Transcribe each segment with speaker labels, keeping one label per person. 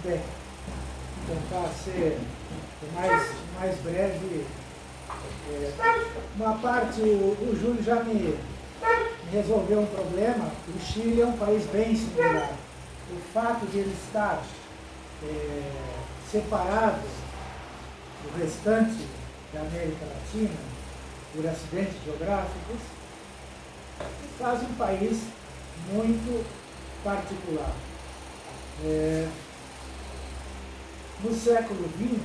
Speaker 1: Bem, tentar ser mais breve. Uma parte, o Júlio já me resolveu um problema. O Chile é um país bem singular. O fato de ele estar separado do restante da América Latina por acidentes geográficos faz um país muito particular. No século XX,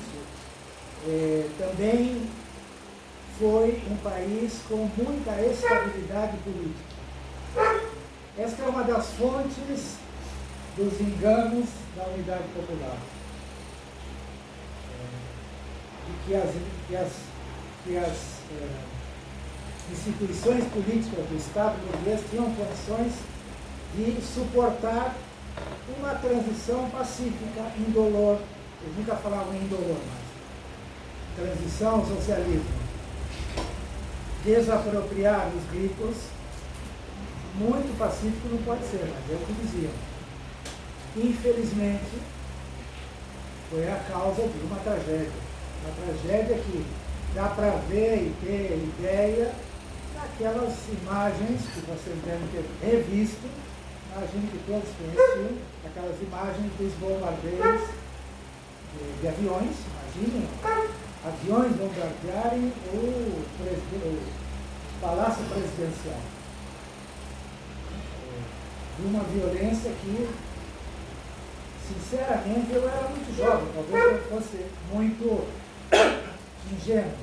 Speaker 1: também foi um país com muita estabilidade política. Esta é uma das fontes dos enganos da unidade popular. De que as instituições políticas do Estado burguês tinham condições de suportar uma transição pacífica, indolor. Eles nunca falavam em indolor, mas transição ao socialismo. Desapropriar os ricos, muito pacífico não pode ser, mas é o que diziam. Infelizmente, foi a causa de uma tragédia. Uma tragédia que dá para ver e ter ideia naquelas imagens que vocês devem ter revisto, imagino que todos conheciam, aquelas imagens dos bombardeios de aviões, imaginem, aviões bombardearem o Palácio Presidencial. De uma violência que, sinceramente, eu era muito jovem, talvez eu fosse muito ingênuo.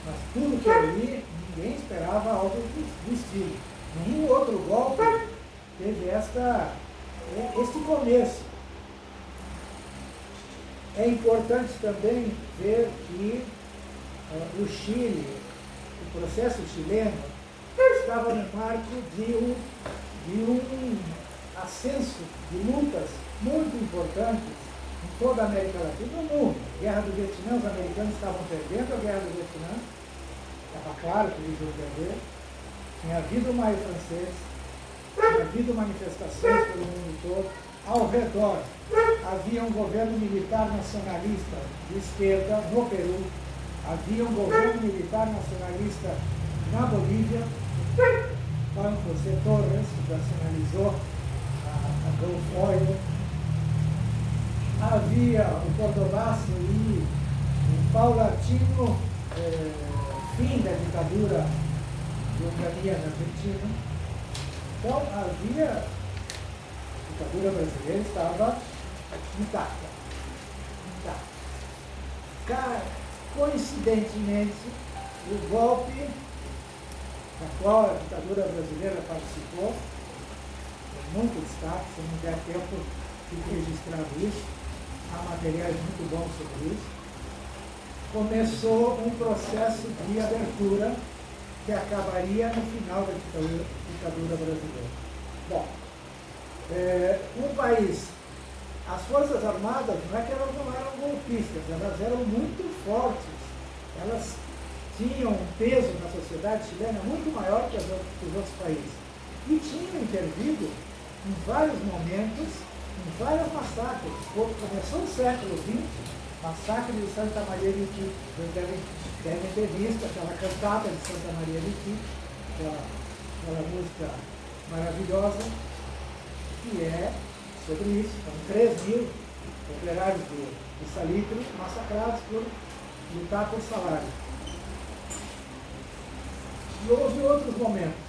Speaker 1: Mas tudo que eu li, ninguém esperava algo do estilo. Nenhum outro golpe teve este começo. É importante também ver que o Chile, o processo chileno, estava no marco de um ascenso de lutas muito importantes em toda a América Latina e no mundo. A Guerra do Vietnã, os americanos estavam perdendo a Guerra do Vietnã, estava claro que eles iam perder. Tinha havido o Maio Francês, tinha havido manifestações pelo mundo todo. Ao redor havia um governo militar nacionalista de esquerda no Peru, havia um governo militar nacionalista na Bolívia, Juan José Torres, que nacionalizou a Gulf Oil. Havia o Cordobaço e o paulatino fim da ditadura do Ungaria na Argentina. Então havia, a ditadura brasileira estava intacta. Coincidentemente, o golpe da qual a ditadura brasileira participou, com muito destaque, se não der tempo de registrar isso, há materiais muito bons sobre isso, começou um processo de abertura que acabaria no final da ditadura brasileira. Bom, um país, as Forças Armadas, não é que elas não eram golpistas, elas eram muito fortes, elas tinham um peso na sociedade chilena muito maior que os outros países. E tinham intervido em vários momentos, em vários massacres. Começou o século XX, massacre de Santa Maria de Iquique. Vocês devem ter visto aquela cantata de Santa Maria de Iquique, aquela música maravilhosa, que é sobre isso. São 3.000 operários do salitre massacrados por lutar por salário. E houve outros momentos,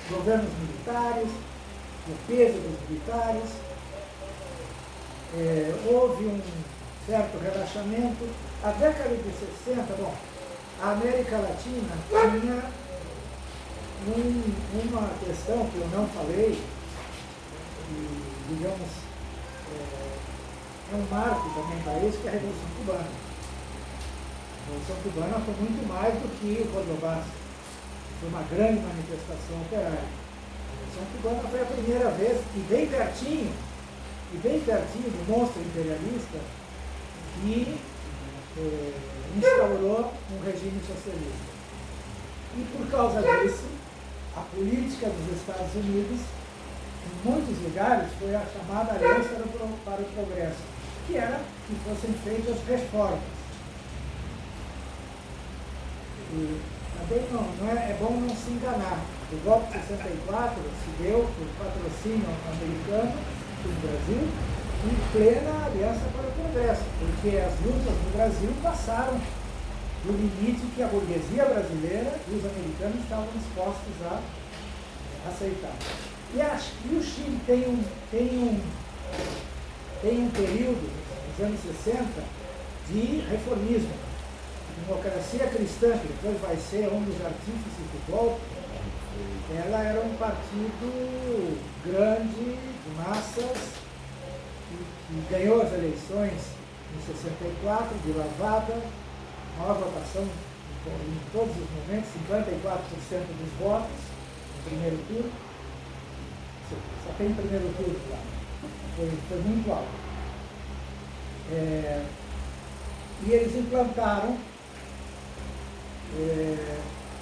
Speaker 1: governos militares, o peso dos militares, houve um certo relaxamento. A década de 60, bom, a América Latina tinha uma questão que eu não falei, e, digamos, é um marco também para isso, que é a Revolução Cubana. A Revolução Cubana foi muito mais do que o Cordobaço. Foi uma grande manifestação operária. A Revolução Cubana foi a primeira vez, e bem pertinho do monstro imperialista, que instaurou um regime socialista. E por causa disso, a política dos Estados Unidos, muitos lugares foi a chamada Aliança para o Progresso, que era que fossem feitas reformas. E também é bom não se enganar. O golpe de 64 se deu por patrocínio americano do Brasil, em plena Aliança para o Progresso, porque as lutas no Brasil passaram do limite que a burguesia brasileira e os americanos estavam dispostos a aceitar. E o Chile tem um período, nos anos 60, de reformismo. Democracia Cristã, que depois vai ser um dos artífices do golpe, ela era um partido grande, de massas, que ganhou as eleições em 64, de lavada, maior votação em todos os momentos, 54% dos votos no primeiro turno. Só tem primeiro turno lá. Foi muito alto. E eles implantaram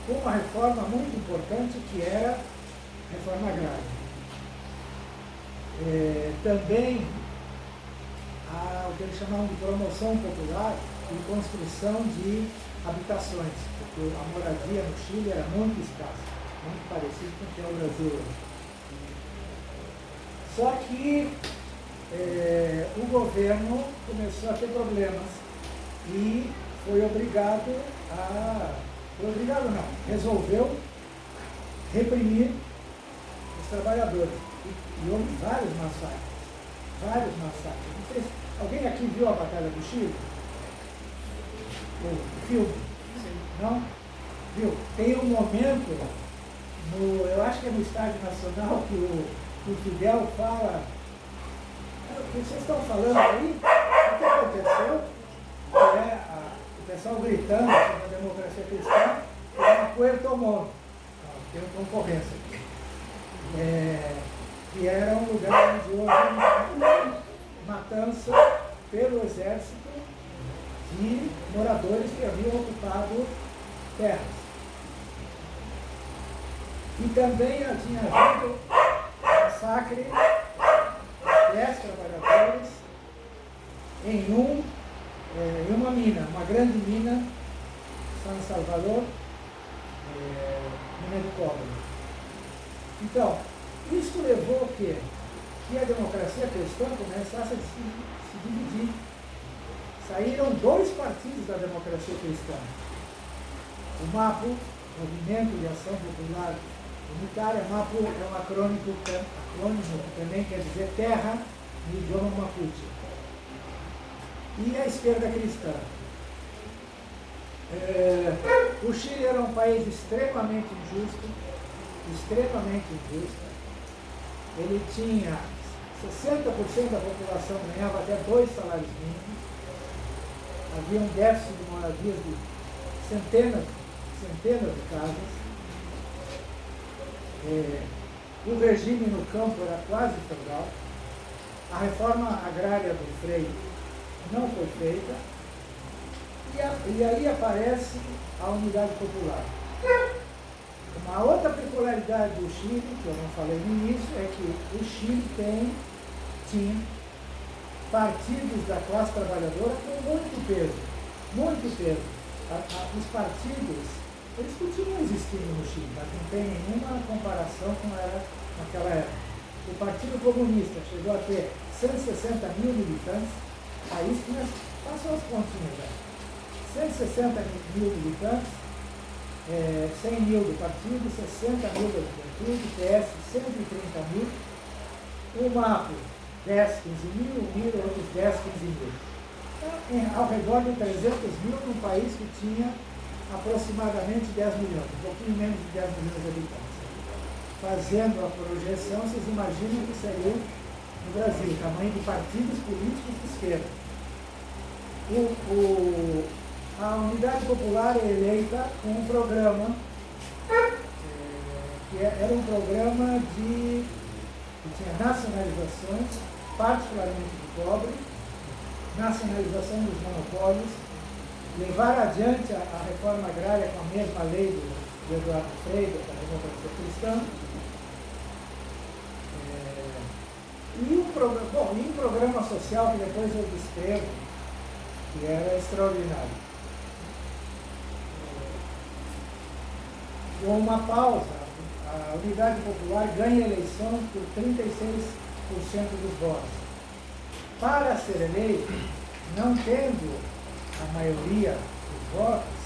Speaker 1: uma reforma muito importante, que era a reforma agrária. Também o que eles chamavam de promoção popular e construção de habitações, porque a moradia no Chile era muito escassa, muito parecido com o que é o Brasil hoje. Só que o governo começou a ter problemas e resolveu reprimir os trabalhadores. E houve vários massacres. Não sei se alguém aqui viu a Batalha do Chile? O filme? Sim. Não? Viu? Tem um momento, eu acho que é no Estádio Nacional, que o Fidel fala: o que vocês estão falando aí? O que aconteceu? O pessoal gritando sobre a democracia cristã, que é uma Puerto Montt, tem uma concorrência aqui. Que era um lugar onde houve matança pelo exército de moradores que haviam ocupado terras. E também tinha havido massacre de 10 trabalhadores em uma mina, uma grande mina, San Salvador, mina de cobre. Então, isso levou o quê? Que a democracia cristã começasse a se dividir. Saíram 2 partidos da democracia cristã. O MAPO, Movimento de Ação Popular Unitária. MAPO é um acrônimo que também quer dizer terra no idioma Mapuche. E a esquerda cristã. O Chile era um país extremamente injusto. Ele tinha 60% da população ganhava até 2 salários mínimos. Havia um déficit de moradias de centenas de casas. O regime no campo era quase feudal. A reforma agrária do Frei não foi feita. E aí aparece a unidade popular. Uma outra peculiaridade do Chile, que eu não falei no início, é que o Chile tinha partidos da classe trabalhadora com muito peso. Os partidos, eles continuam existindo no Chile, mas não tem nenhuma comparação com era naquela época. O Partido Comunista chegou a ter 160 mil militantes, aí passou as continhas já. 160 mil militantes, 100 mil do partido, 60 mil da juventude, PS 130 mil, o MAPO 10, 15 mil, o MIR outros 10, 15 mil. Então, ao redor de 300 mil num país que tinha aproximadamente 10 milhões, um pouquinho menos de 10 milhões de habitantes. Fazendo a projeção, vocês imaginam que seria no Brasil, o tamanho de partidos políticos de esquerda. A Unidade Popular é eleita com um programa, que era um programa que tinha nacionalizações, particularmente do cobre, nacionalização dos monopólios, levar adiante a reforma agrária com a mesma lei do Eduardo Frei, da democracia cristã, em um programa social que depois eu descrevo, que era extraordinário. Com uma pausa, a Unidade Popular ganha a eleição por 36% dos votos. Para ser eleito, não tendo a maioria dos votos,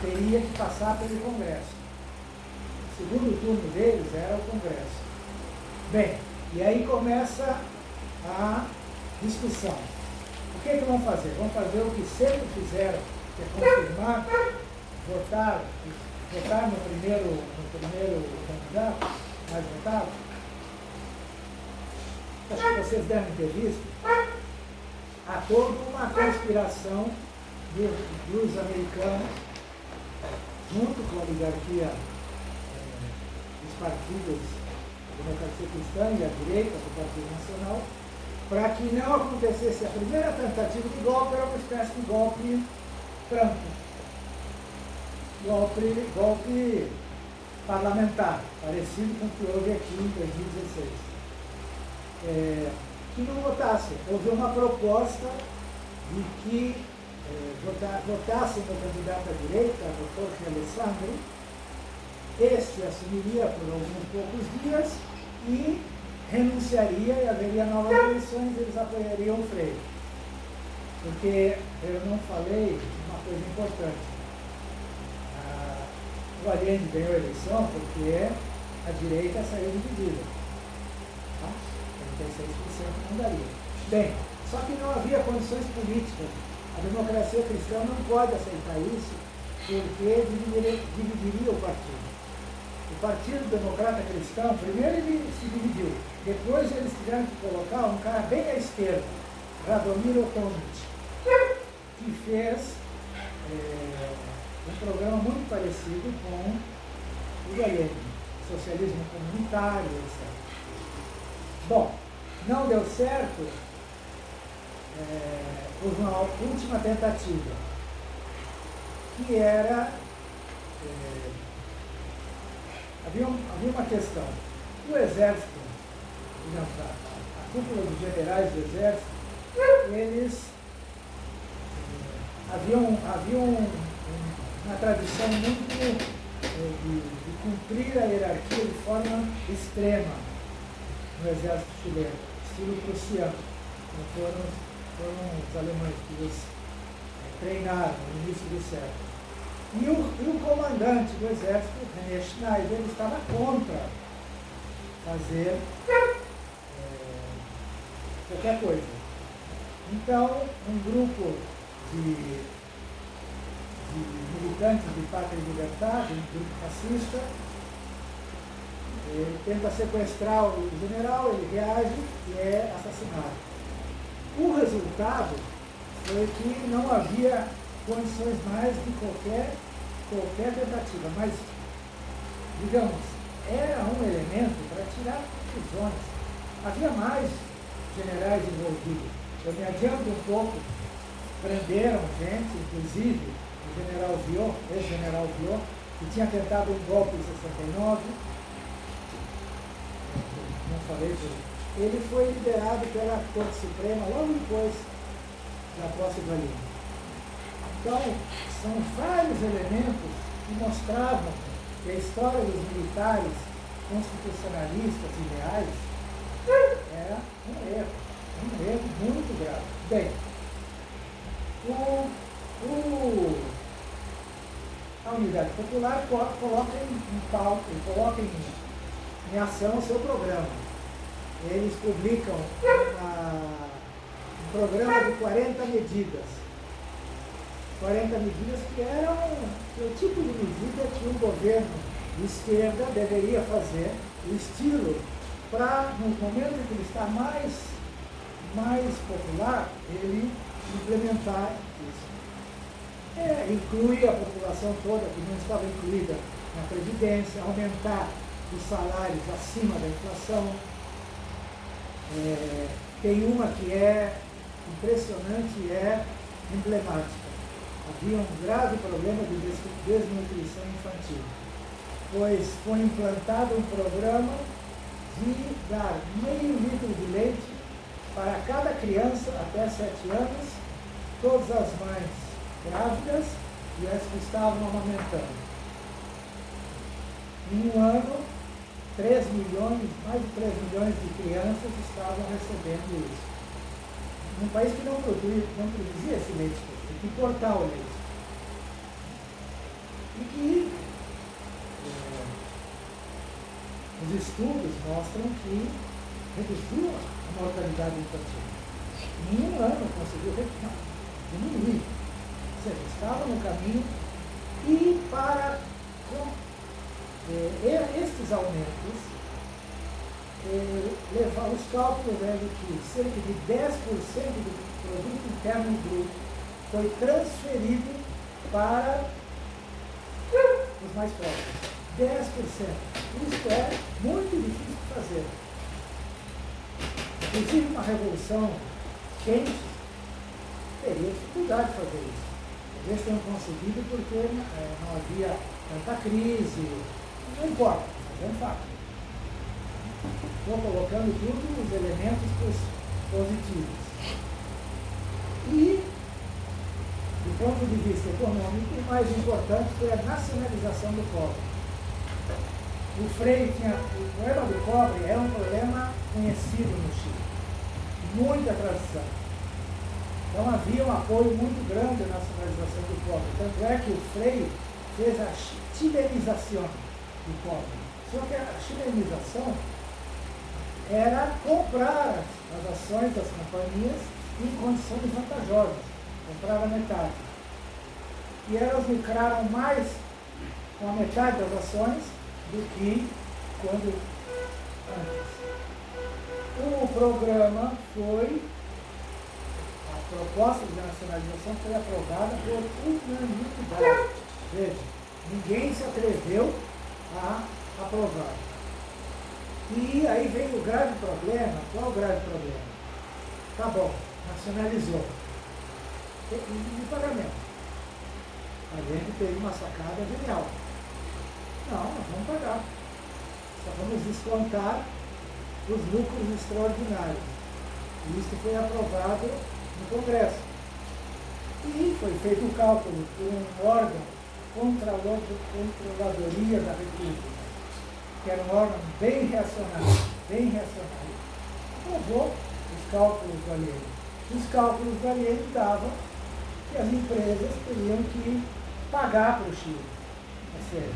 Speaker 1: teria que passar pelo Congresso. O segundo turno deles era o Congresso. Bem, e aí começa a discussão. O que vão fazer? Vão fazer o que sempre fizeram, que é confirmar, votar no primeiro candidato mais votado? Acho que vocês devem ter visto. Há toda uma conspiração dos americanos, junto com a oligarquia dos partidos, a Democracia Cristã e a direita do Partido Nacional, para que não acontecesse a primeira tentativa de golpe, era uma espécie de golpe franco. Golpe parlamentar, parecido com o que houve aqui em 2016. Que não votasse. Houve uma proposta de que votassem no candidato à direita, o Jorge Alessandro. Este assumiria por alguns poucos dias e renunciaria e haveria novas eleições e eles apoiariam o Freire. Porque eu não falei uma coisa importante. O Allende ganhou a eleição porque a direita saiu dividida. Tá? 36% não daria. Bem, só que não havia condições políticas. A Democracia Cristã não pode aceitar isso porque dividiria o partido. O Partido Democrata Cristão, primeiro ele se dividiu, depois eles tiveram que colocar um cara bem à esquerda, Radomiro Tomic, que fez um programa muito parecido com o Allende, socialismo comunitário, etc. Bom, não deu certo, houve uma última tentativa, que era... Havia uma questão. O Exército, digamos, a cúpula dos generais do Exército, eles haviam uma tradição muito de cumprir a hierarquia de forma extrema no Exército chileno, estilo prussiano. Então foram os alemães que os treinaram no início do século. E o comandante do Exército, René Schneider, ele estava contra fazer qualquer coisa. Então, um grupo de militantes de Pátria e Liberdade, um grupo fascista, ele tenta sequestrar o general, ele reage e é assassinado. O resultado foi que não havia condições mais de qualquer tentativa, mas, digamos, era um elemento para tirar conclusões. Havia mais generais envolvidos. Eu me adianto um pouco, prenderam gente, inclusive o general Viot, ex-general Viot, que tinha tentado um golpe em 69, não falei por ele foi liberado pela Corte Suprema logo depois da posse do Allende. Então, são vários elementos que mostravam que a história dos militares constitucionalistas e reais era um erro muito grave. Bem, a Unidade Popular coloca em pauta, coloca em ação o seu programa. Eles publicam um programa de 40 medidas. 40 medidas que eram o tipo de medida que um governo de esquerda deveria fazer, o estilo, para, no momento em que ele está mais popular, ele implementar isso. Incluir a população toda que não estava incluída na Previdência, aumentar os salários acima da inflação. Tem uma que é impressionante e é emblemática. Havia um grave problema de desnutrição infantil, pois foi implantado um programa de dar meio litro de leite para cada criança até 7 anos, todas as mães grávidas e as que estavam amamentando. Em um ano, 3 milhões, mais de 3 milhões de crianças estavam recebendo isso. Num país que não produzia esse leite, tinha que importar o leite. E que os estudos mostram que reduziu a mortalidade infantil. Em um ano conseguiu diminuir. Ou seja, estava no caminho e para estes aumentos, levar os cálculos de que cerca de 10% do produto interno bruto foi transferido para os mais pobres. 10%. Isso é muito difícil de fazer. Inclusive uma revolução quente teria dificuldade de fazer isso. Talvez tenham conseguido porque não havia tanta crise. Não importa, mas é um fato. Estou colocando tudo os elementos positivos. E, do ponto de vista econômico, o mais importante foi a nacionalização do cobre. O problema do cobre é um problema conhecido no Chile. Muita tradição. Então havia um apoio muito grande à nacionalização do cobre. Tanto é que o Frei fez a chilenização do cobre. Só que a chilenização era comprar as ações das companhias em condições vantajosas. Comprava metade. E elas lucraram mais com a metade das ações do que quando antes. O programa a proposta de nacionalização foi aprovada por unanimidade. Veja, ninguém se atreveu a aprovar. E aí vem o grave problema. Qual o grave problema? Tá bom, nacionalizou. E pagamento. A gente teve uma sacada genial. Não, nós vamos pagar. Só vamos descontar os lucros extraordinários. E isso foi aprovado no Congresso. E foi feito um cálculo por um órgão, Controladoria da República, que era um órgão bem reacionário, aprovou os cálculos do alheio. Os cálculos do alheio davam que as empresas teriam que pagar para o Chile. Ou seja,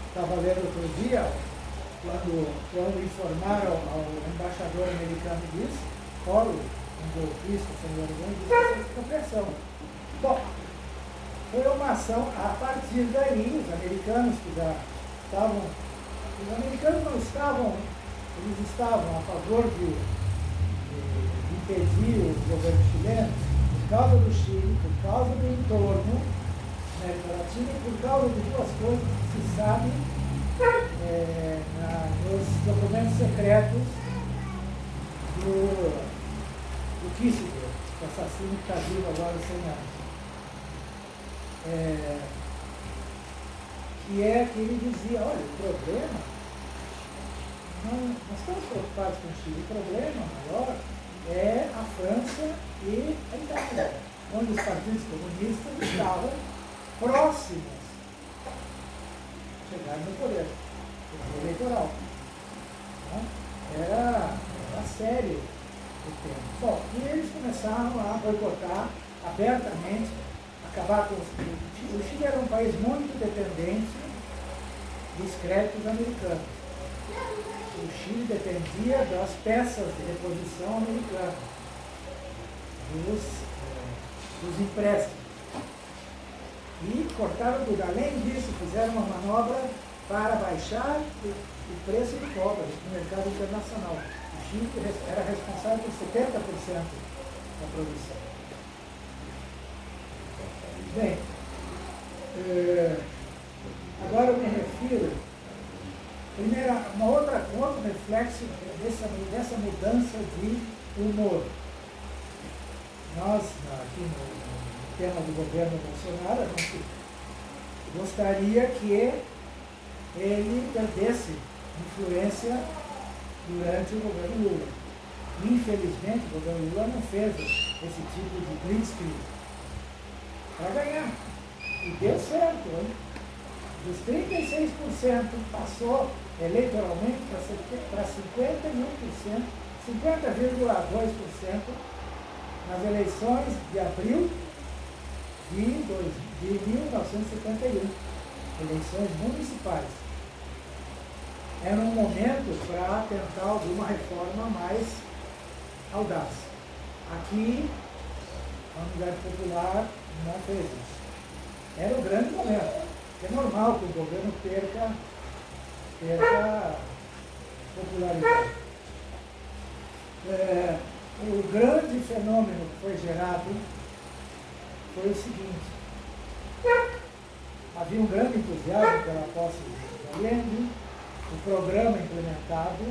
Speaker 1: estava lendo outro dia, quando informaram ao embaixador americano disso, Collor, um golpista, senhor, disse que pressão. Bom, foi uma ação, a partir daí, os americanos não estavam, eles estavam a favor de impedir o governo chileno por causa do Chile, por causa do entorno da América Latina e por causa de duas coisas que se sabe nos documentos secretos do Kissinger, o assassino que está vivo agora há 100 anos. Que é que ele dizia, olha, o problema, nós estamos preocupados com o Chile, o problema maior é a França e a Itália, onde os partidos comunistas estavam próximos de chegar no poder eleitoral. Era sério o tema. Bom, e eles começaram a boicotar abertamente, acabar com o Chile era um país muito dependente dos créditos americanos. O Chile dependia das peças de reposição americanas, dos empréstimos. E cortaram tudo. Além disso, fizeram uma manobra para baixar o preço do cobre no mercado internacional. O Chile era responsável por 70% da produção. Bem, agora eu me refiro, primeiro, um outro reflexo dessa mudança de humor. Nós, aqui no tema do governo Bolsonaro, a gente gostaria que ele perdesse influência durante o governo Lula. Infelizmente, o governo Lula não fez esse tipo de blitzkrieg para ganhar. E deu certo, hein? Dos 36% passou eleitoralmente para 51%, 50,2% nas eleições de abril de 1971, eleições municipais. Era um momento para tentar alguma reforma mais audaz. Aqui, a Unidade Popular não fez isso. Era um grande momento. É normal que o governo perca popularidade. O grande fenômeno que foi gerado foi o seguinte: havia um grande entusiasmo pela posse de Allende, o programa implementado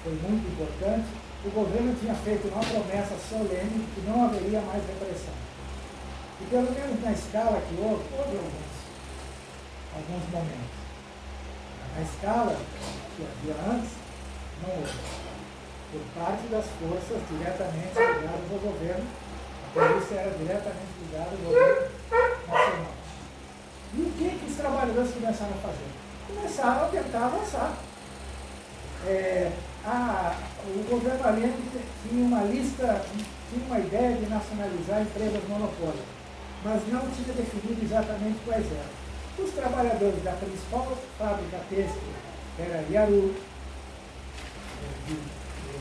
Speaker 1: foi muito importante. O governo tinha feito uma promessa solene de que não haveria mais repressão. E pelo menos na escala que houve alguns momentos. Na escala que havia antes, não houve. Por parte das forças diretamente ligadas ao governo, a polícia era diretamente ligada ao governo nacional. E o que os trabalhadores começaram a fazer? Começaram a tentar avançar. O governo Allende tinha uma lista, tinha uma ideia de nacionalizar empresas monopólicas, mas não tinha definido exatamente quais eram. Os trabalhadores da principal fábrica têxtil era Yaru,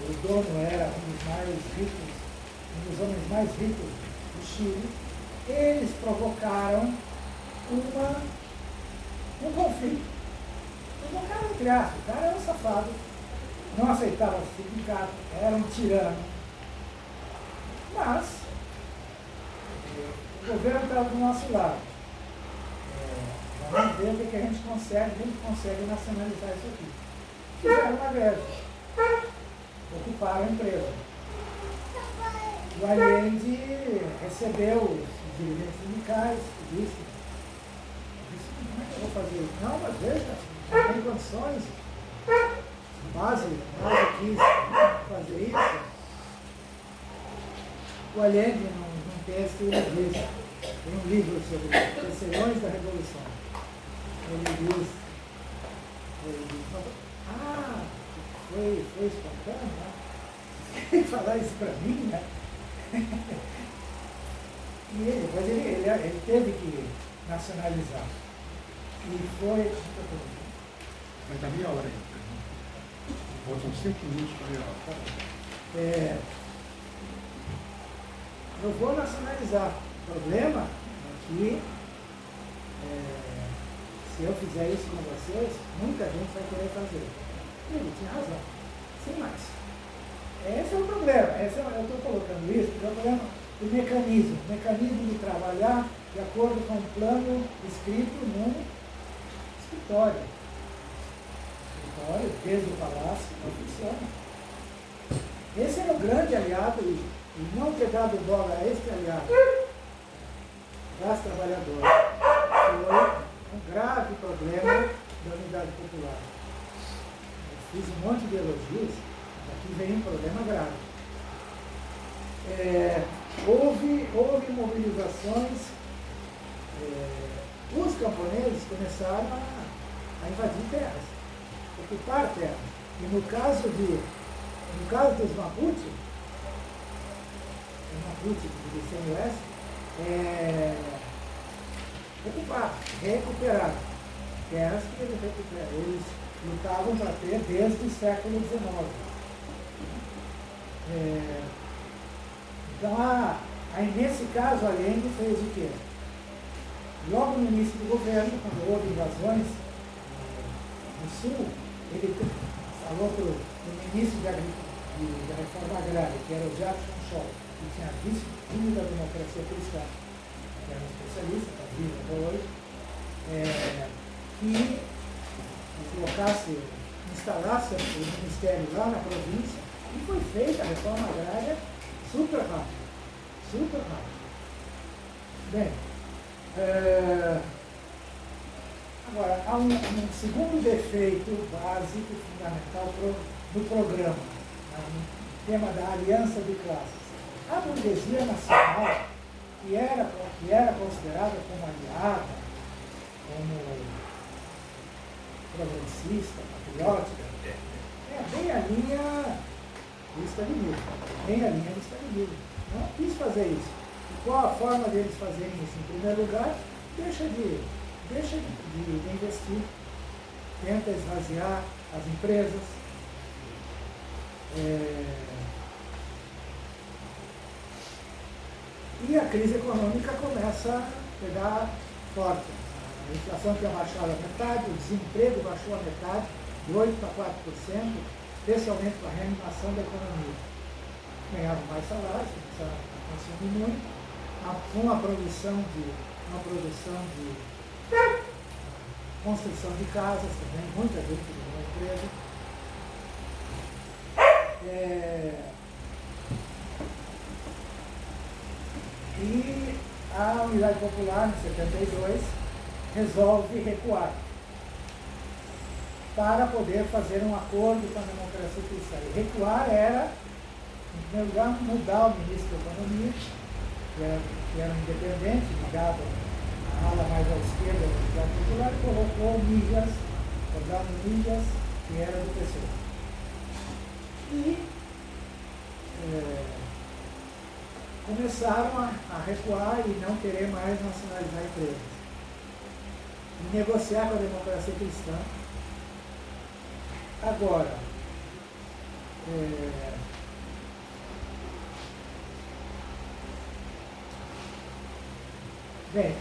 Speaker 1: o dono era um dos homens mais ricos do Chile. Eles provocaram um conflito. Provocaram entre aspas. O cara era um safado, não aceitava o sindicato, era um tirano. Mas o governo estava do nosso lado. Vamos ver o que a gente consegue nacionalizar isso aqui. Fizeram uma greve. Ocuparam a empresa. O Allende recebeu os dirigentes sindicais e disse, como é que eu vou fazer isso? Não, mas veja, não tem condições. Base quis fazer isso. O Allende, num texto, ele diz, tem um livro sobre Tecelões da Revolução. Ele diz, foi espontâneo, né? Ele falar isso para mim, né? E depois ele teve que nacionalizar. E foi.
Speaker 2: Mas tá meia hora aí. Faltam 5 minutos para meia hora.
Speaker 1: Eu vou nacionalizar. O problema é que se eu fizer isso com vocês, muita gente vai querer fazer. Ele tinha razão. Sem mais. Esse é o problema. Eu estou colocando isso porque é o problema do mecanismo. O mecanismo de trabalhar de acordo com um plano escrito num escritório. Desde o palácio, não funciona. Esse era o grande aliado, e não ter dado bola a esse aliado das trabalhadoras foi um grave problema da Unidade Popular. Eu fiz um monte de elogios, mas aqui vem um problema grave. Houve mobilizações, os camponeses começaram a invadir terras, ocupar terras. E no caso dos Mapuche do ICMS, ocupar, recuperar terras que eles lutavam para ter desde o século XIX. Então, aí nesse caso, Allende fez o quê? Logo no início do governo, quando houve invasões no Sul, ele falou para o ministro da Reforma Agrária, que era o Jackson Scholl, que tinha vindo da democracia cristã, que era um especialista, está vivo até hoje, que instalasse o ministério lá na província, e foi feita a reforma agrária super rápida. Super rápida. Bem, Agora, há um segundo defeito básico, fundamental do programa, no tema da aliança de classes. A burguesia nacional, que era considerada como aliada, como progressista, patriótica, é bem a linha do stalinismo, bem a linha do stalinismo. Não quis fazer isso. E qual a forma deles fazerem isso? Em primeiro lugar, deixa de investir, tenta esvaziar as empresas, e a crise econômica começa a pegar forte. A inflação tinha baixado a metade, o desemprego baixou a metade, de 8% para 4%, especialmente com a reanimação da economia. Ganhavam mais salários, começaram a consumir muito, uma produção de construção de casas também, muita gente ganhou emprego. E a Unidade Popular, em 72, resolve recuar para poder fazer um acordo com a democracia cristã. E recuar era, em primeiro lugar, mudar o ministro da Economia, que era um independente, ligado à ala mais à esquerda da Unidade Popular, e colocou Jordano Milhas, que era do PSOL. E começaram a recuar e não querer mais nacionalizar empresas. E negociar com a democracia cristã. Agora, bem,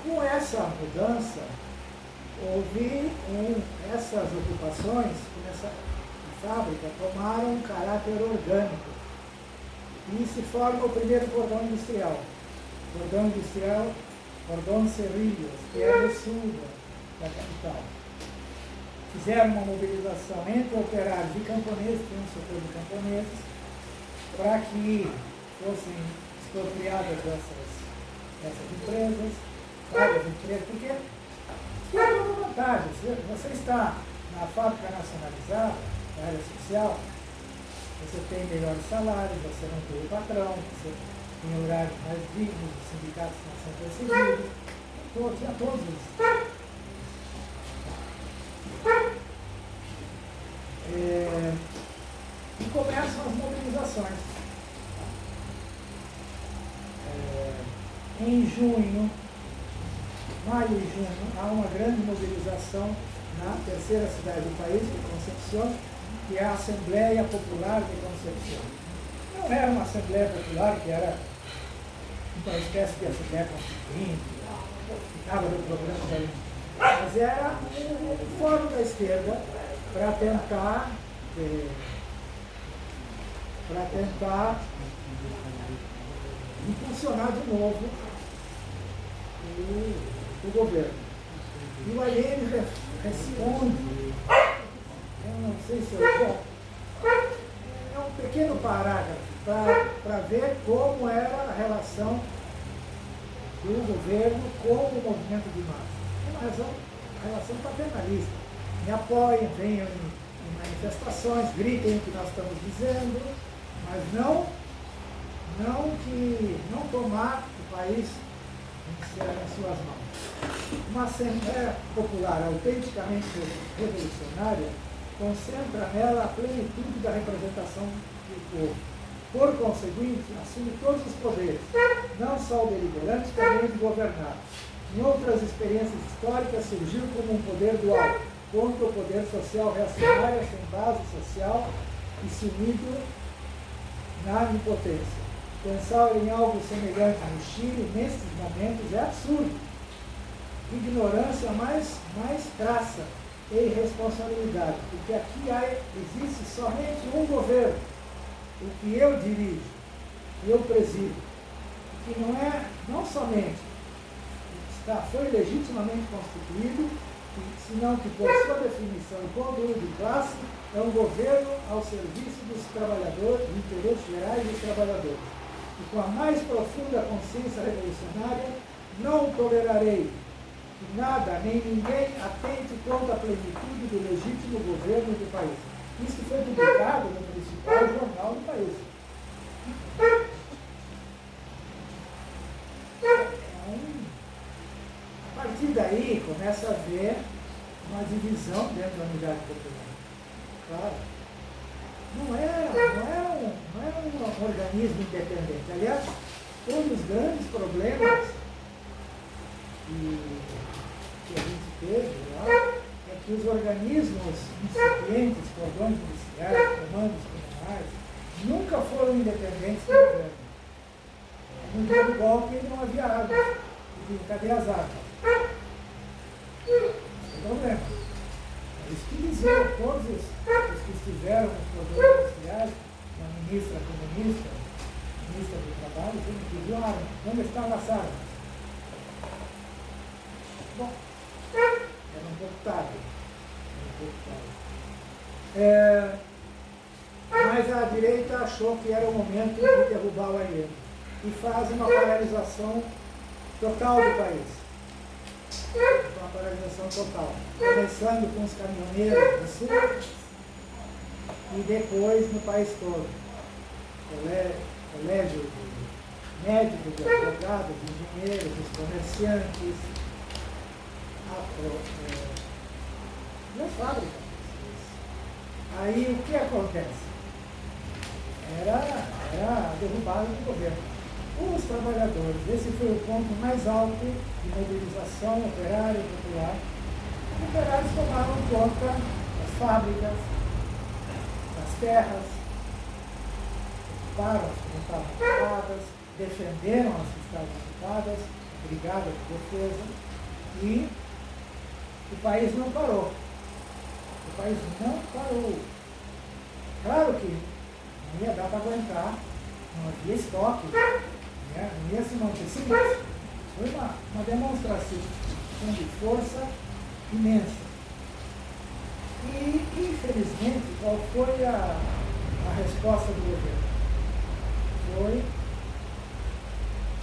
Speaker 1: com essa mudança, houve essas ocupações, a fábrica, tomaram um caráter orgânico e se forma o primeiro cordão industrial. Cordão Cerrillos, que é do sul da capital. Fizeram uma mobilização entre operários e camponeses, tem um setor de camponeses, para que fossem expropriadas essas empresas, várias empresas, porque é uma vantagem. Você está na fábrica nacionalizada, na área social, você tem melhores salários, você não tem o patrão, você tem horários mais dignos, os sindicatos não são perseguidos, tinha todos isso. E começam as mobilizações. Em maio e junho, há uma grande mobilização na terceira cidade do país, Concepción, que é a Assembleia Popular de Concepción. Não era uma Assembleia Popular, que era uma espécie de Assembleia Constituinte, ficava no programa da União, mas era um fórum da esquerda para tentar impulsionar de novo o governo. E o Allende responde, eu não sei se é um pequeno parágrafo para ver como era a relação do governo com o movimento de massa. É uma relação paternalista. Me apoiem, venham em manifestações, gritem o que nós estamos dizendo, mas não tomar o país em suas mãos. Uma Assembleia Popular autenticamente revolucionária concentra nela a plenitude da representação do povo. Por conseguinte, assume todos os poderes, não só o deliberante, também o de governar. Em outras experiências históricas, surgiu como um poder dual, contra o poder social reacionário, sem base social e sumido na impotência. Pensar em algo semelhante no Chile, nesses momentos, é absurdo. Ignorância mais crassa e irresponsabilidade, porque aqui existe somente um governo, o que eu dirijo, eu presido, que não somente foi legitimamente constituído, senão que por sua definição e conteúdo de classe, é um governo ao serviço dos trabalhadores, dos interesses gerais dos trabalhadores. e com a mais profunda consciência revolucionária, não tolerarei que nada nem ninguém atente contra a plenitude do legítimo governo do país. Isso foi publicado no principal jornal do país. A partir daí começa a haver uma divisão dentro da unidade popular. Claro. Não era um organismo independente. Aliás, um dos grandes problemas que a gente teve lá é que os organismos incipientes, cordões judiciais, comandos criminais, nunca foram independentes do governo. No dia do golpe não havia armas. Cadê as armas? Esse é o problema. É isso que diziam todos os que estiveram nos cordões judiciais, uma ministra comunista, ministra do Trabalho, que pediu armas. Onde estavam as armas? Bom, era um pouco tarde. Mas a direita achou que era o momento de derrubar o Allende e faz uma paralisação total do país. Uma paralisação total. Começando com os caminhoneiros do sul e depois no país todo. Colégio de médicos, de advogados, de engenheiros, de comerciantes, nas fábricas. Aí o que acontece? Era a derrubada do governo. Os trabalhadores, esse foi o ponto mais alto de mobilização operária e popular. Os operários tomaram conta das fábricas, das terras, ocuparam as que não estavam ocupadas, defenderam as que estavam ocupadas, brigada de defesa, e o país não parou. O país não parou. Claro que não ia dar para aguentar, não havia estoque, não ia se manter. Foi uma demonstração de força imensa. E, infelizmente, qual foi a resposta do governo? Foi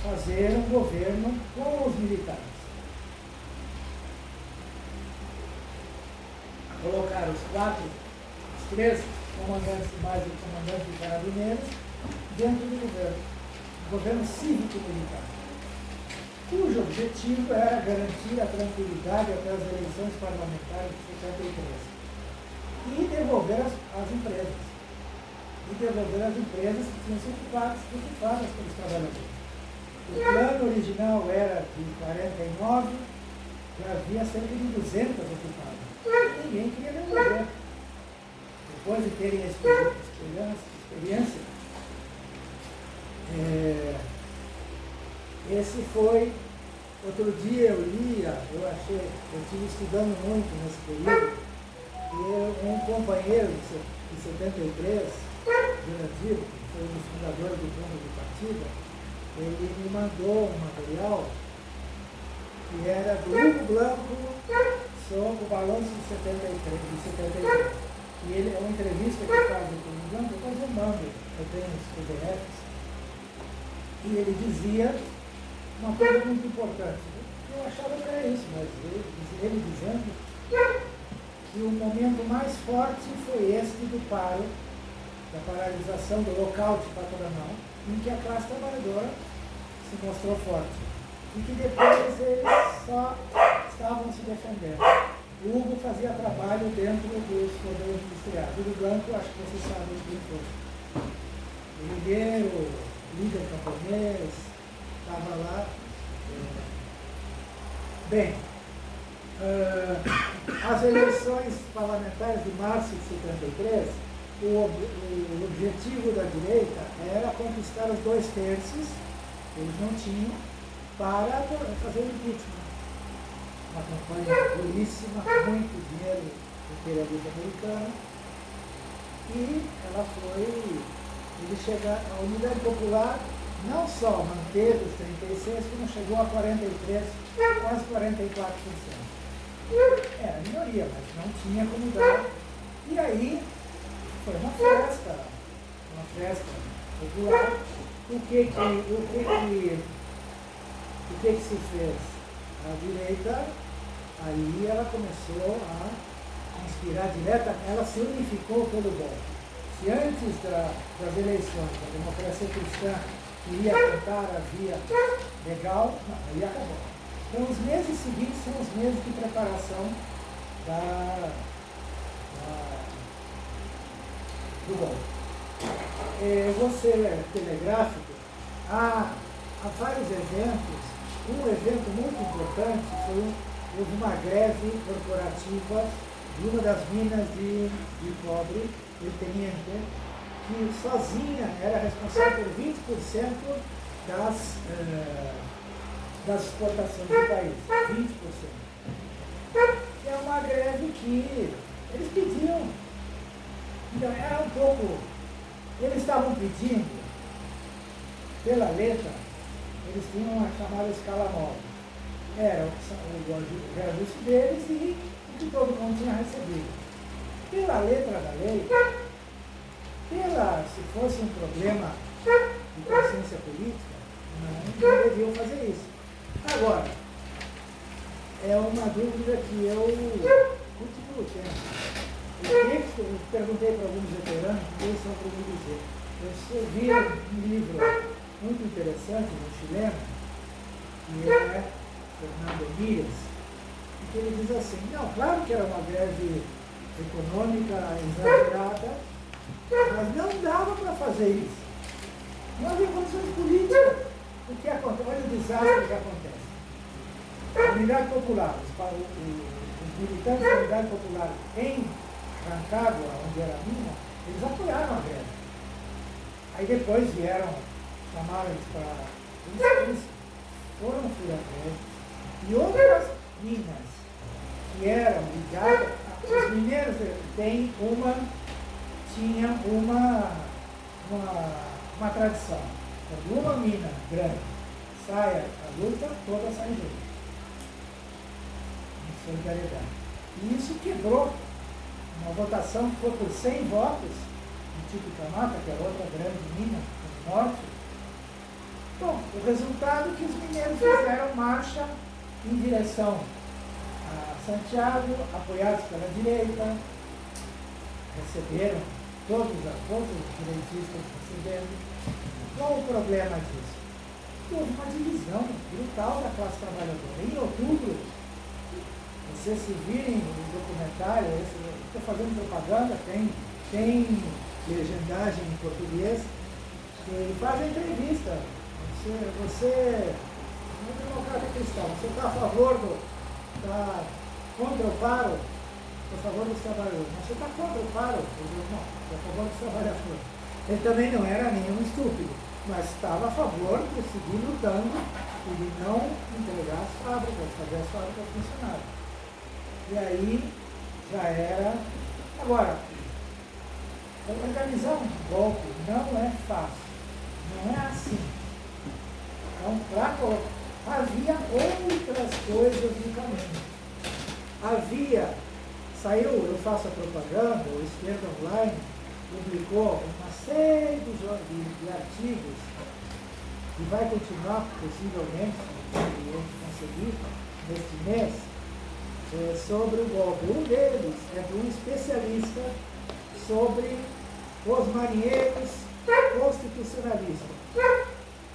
Speaker 1: fazer um governo com os militares. Colocar os três comandantes mais o comandante de carabineiros dentro do governo cívico-militar, cujo objetivo era garantir a tranquilidade até as eleições parlamentares de 73 e devolver as empresas. E devolver as empresas que tinham sido ocupadas pelos trabalhadores. O plano original era de 49, já havia cerca de 200 ocupadas. Ninguém queria devolver. Depois de terem a experiência, esse foi. Outro dia eu estive estudando muito nesse período, e um companheiro de 73, Jurandir, que foi um dos fundadores do fundo do partido, ele me mandou um material que era do Hugo Blanco sobre o balanço de 73. E ele é uma entrevista que faz o Hugo Blanco, depois eu mando, eu tenho os PDFs, e ele dizia uma coisa muito importante. Eu achava que era isso, mas ele dizendo que o momento mais forte foi este do paro, da paralisação, do lockout patronal, em que a classe trabalhadora se mostrou forte. E que depois eles só estavam se defendendo. O Hugo fazia trabalho dentro dos poderes industriais. O Blanco, acho que vocês sabem quem foi. O Ligueiro, líder camponês, estava lá. Bem, as eleições parlamentares de março de 73, o objetivo da direita era conquistar os 2/3, eles não tinham, para fazer o impeachment. Uma campanha duríssima, muito dinheiro do imperialismo americano, e ela foi, a Unidade Popular não só manteve os 36, como chegou a 43, quase 44%. Era a minoria, mas não tinha como dar. E aí foi uma festa popular, o que se fez? A direita, aí ela começou a inspirar direta, ela se unificou pelo golpe. Se antes das eleições a democracia cristã queria tentar a via legal, não, aí acabou. Então os meses seguintes são os meses de preparação do golpe. Vou ser telegráfico, há vários eventos. Um evento muito importante houve uma greve corporativa de uma das minas de cobre, El Teniente, que sozinha era responsável por 20% das exportações do país. 20%. É uma greve que eles pediam. Então era um pouco. Eles estavam pedindo, pela letra, eles tinham uma chamada escala móvel. Era o reajuste deles e o que todo mundo tinha recebido. Pela letra da lei, se fosse um problema de consciência política, não deviam fazer isso. Agora, é uma dúvida que eu continuo tendo. Eu perguntei para alguns veteranos, eles são para me dizer. Eu vi um livro muito interessante, um chileno, que é Fernando Mírias, e que ele diz assim, não, claro que era uma greve econômica exagerada, mas não dava para fazer isso. Não havia condições políticas. O que acontece? Olha o desastre que acontece. A Unidade Popular, os militantes da Unidade Popular em Rancagua, onde era a mina, eles apoiaram a greve. Aí depois vieram, chamaram eles para... Eles foram furar a greve. E outras minas que eram ligadas... Os mineiros tinham uma tradição. Quando uma mina grande sai à luta, todas saem juntas. Em solidariedade. E isso quebrou uma votação que foi por 100 votos, em Titicaca, que é outra grande mina no norte. Bom, o resultado é que os mineiros fizeram marcha em direção a Santiago, apoiados pela direita, receberam, todos os direitistas receberam. Qual o problema disso? Houve uma divisão brutal da classe trabalhadora. Em outubro, vocês se virem no documentário, estou fazendo propaganda, tem legendagem em português, ele faz a entrevista. Você é um democrata cristão, você está a favor está contra o paro? Estou a favor dos trabalhadores. Mas você está contra o paro? Eu digo, não, estou a favor dos trabalhadores. Ele também não era nenhum estúpido, mas estava a favor de seguir lutando e de não entregar as fábricas, fazer as fábricas funcionarem. E aí já era. Agora, organizar um golpe não é fácil, não é assim. Então, havia outras coisas no caminho. Saiu, eu faço a propaganda, o Esquerda Online publicou uma série de artigos e vai continuar, possivelmente, se a gente conseguir, neste mês, sobre o golpe. Um deles é de um especialista sobre os marinheiros constitucionalistas,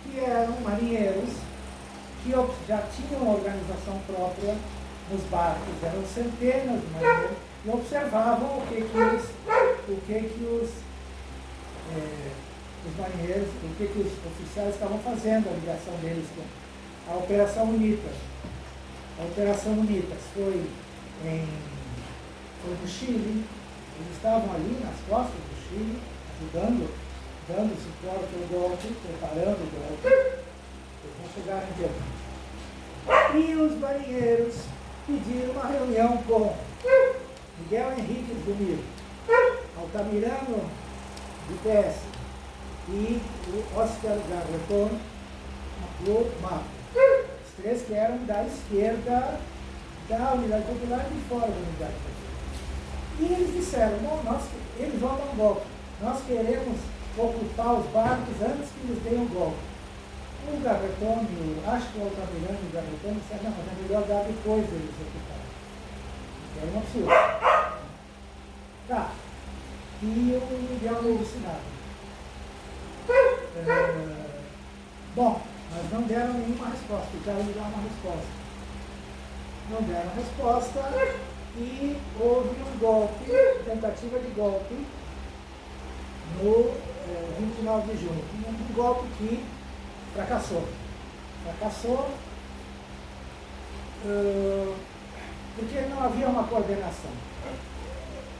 Speaker 1: que eram marinheiros que já tinham uma organização própria nos barcos, eram centenas de marinheiros, e observavam o que os marinheiros, o que os oficiais estavam fazendo, a ligação deles com a Operação Unitas. A Operação Unitas foi no Chile, eles estavam ali nas costas do Chile, ajudando, dando suporte ao golpe, preparando o golpe. Eles vão chegar em tempo. E os marinheiros pediram uma reunião com Miguel Henrique Zumiro, Altamirano de PS e o Oscar Garreton do MAP. Os três que eram da esquerda da Unidade Popular e fora da Unidade Popular. E eles disseram, não, eles vão dar um golpe. Nós queremos ocupar os barcos antes que eles deem o golpe. O Gavetone, acho que o Altamirano e o Gavetone disseram, não, mas é melhor dar depois deles ocuparem. É um absurdo. Tá. E o Miguel não disse nada. Bom, mas não deram nenhuma resposta, ficaram de dar uma resposta. Não deram resposta e houve um golpe, tentativa de golpe, no 29 de junho. Um golpe que fracassou. Fracassou porque não havia uma coordenação.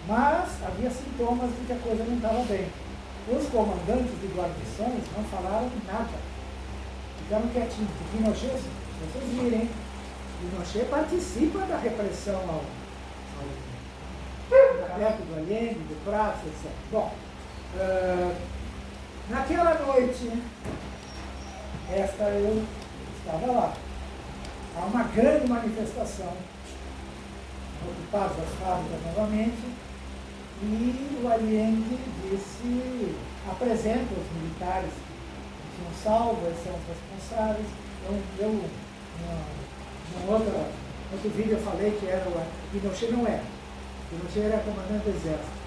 Speaker 1: Mas havia sintomas de que a coisa não estava bem. Os comandantes de guarnições não falaram nada. Ficaram quietinhos. Pinochet, se vocês virem, Pinochet participa da repressão ao perto do Allende, do Prats, etc. Bom, naquela noite, esta eu estava lá. Há uma grande manifestação, ocupados as fábricas novamente, e o Allende disse, apresenta os militares que tinham salvo, eles são os responsáveis. Então, num outro vídeo eu falei que era o Pinochet não era. Pinochet era comandante do exército.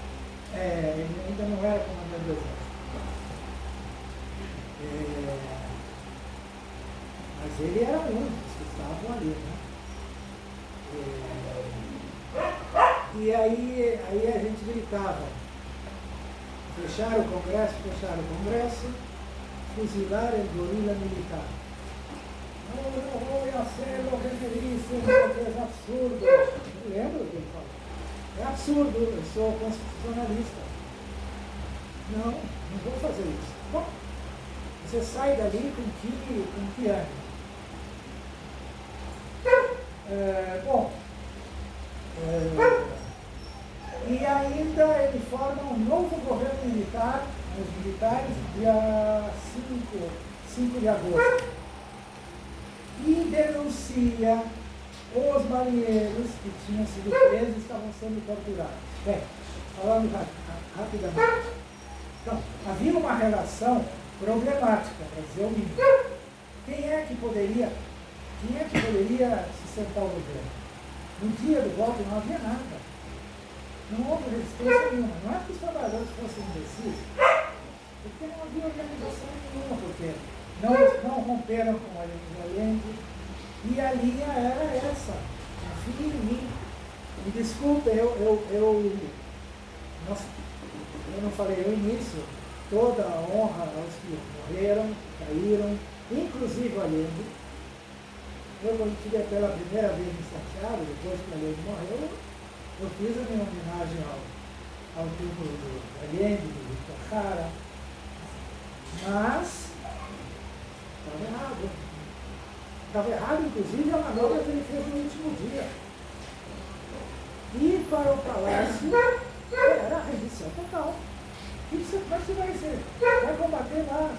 Speaker 1: Ele ainda não era comandante do exército. Mas ele era um dos que estavam ali, né? E aí a gente gritava, fechar o Congresso, fuzilar o gorila militar. Não vou hacerlo referir-se, é absurdo. Eu lembro do que ele falou. É absurdo, eu sou constitucionalista. Não vou fazer isso. Bom, você sai dali com que ânimo? E ainda ele forma um novo governo militar, os militares, dia 5 de agosto. E denuncia os marinheiros que tinham sido presos e estavam sendo torturados. Bem, falando rapidamente. Então, havia uma relação problemática, para dizer o mínimo. Quem é que poderia sustentar o governo? No dia do golpe não havia nada. Não houve resistência nenhuma. Não é que os trabalhadores fossem imbecis, porque não havia organização nenhuma, porque não romperam com a Allende. E a linha era essa. Confie em mim. Me desculpe, eu não falei no início, toda a honra aos que morreram, caíram, inclusive o Allende. Eu, quando estive pela primeira vez em Santiago, depois que o Allende morreu, eu fiz a minha homenagem ao tempo do Allende, do Victor Jara, mas estava errado. Estava errado, inclusive, a manobra que ele fez no último dia. Ir para o palácio era a rendição total. Como você vai ser? Vai combater lá,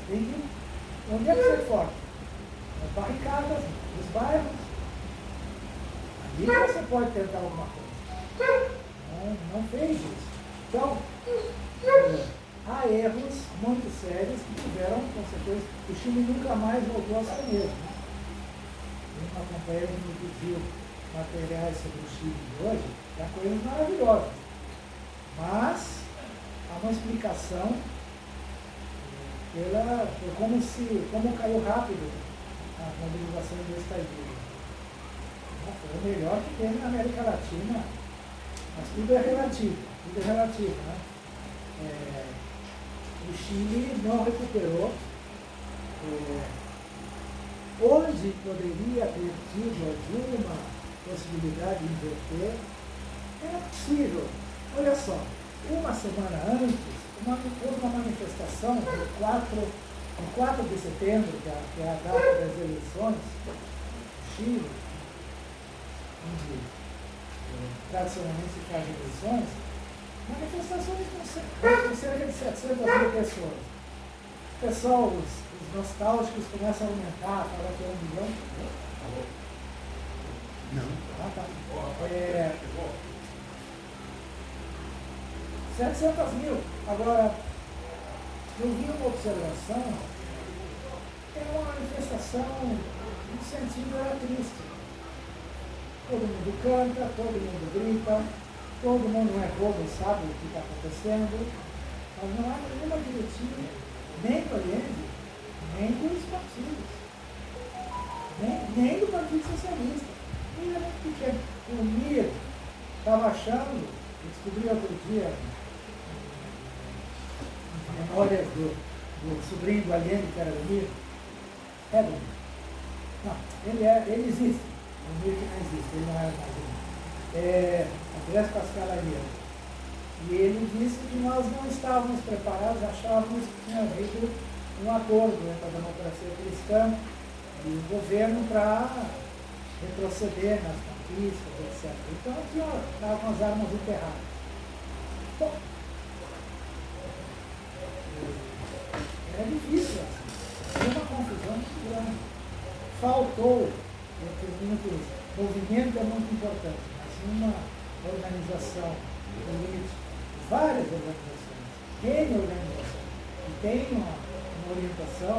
Speaker 1: onde é que você é forte? Nas barricadas, nos bairros. Ali você pode tentar alguma coisa. Não fez isso. Então, há erros muito sérios que tiveram consequências. O Chile nunca mais voltou a ser mesmo. Uma companheira que me pediu materiais sobre o Chile de hoje, é coisas maravilhosas. Mas há uma explicação como caiu rápido a mobilização do estadio. Foi o melhor que tem na América Latina, mas tudo é relativo, né? O Chile não recuperou. Onde poderia ter tido alguma possibilidade de inverter, era possível. Olha só, uma semana antes, houve uma manifestação no 4 de setembro, que é a data das eleições no Chile, onde tradicionalmente se faz eleições, manifestações com cerca de 700 mil pessoas. O pessoal, os nostálgicos começam a aumentar, falar que é 1 milhão. Não. Tá. 700 mil. Agora, eu vi uma observação, é uma manifestação, no sentido era triste. Todo mundo canta, todo mundo grita, todo mundo é bobo e sabe o que está acontecendo, mas não há nenhuma diretiva, nem do Allende, nem dos partidos, nem do Partido Socialista. Ele é muito pequeno. O Mir estava achando, eu descobri outro dia, memórias do sobrinho do Allende, que era do Mir. É do Mir. Não, ele existe. O Mir que não existe, ele não era mais do Mir. Andrés Pascal Ariel. E ele disse que nós não estávamos preparados, achávamos que tinha havido um acordo entre a democracia cristã e o governo para retroceder nas conquistas, etc. Então aqui estavam com as armas enterradas. Bom, era difícil assim. Foi uma confusão muito grande. Faltou, eu termino com isso, movimento é muito importante, mas uma organização política, várias organizações, tem organização, e tem uma orientação,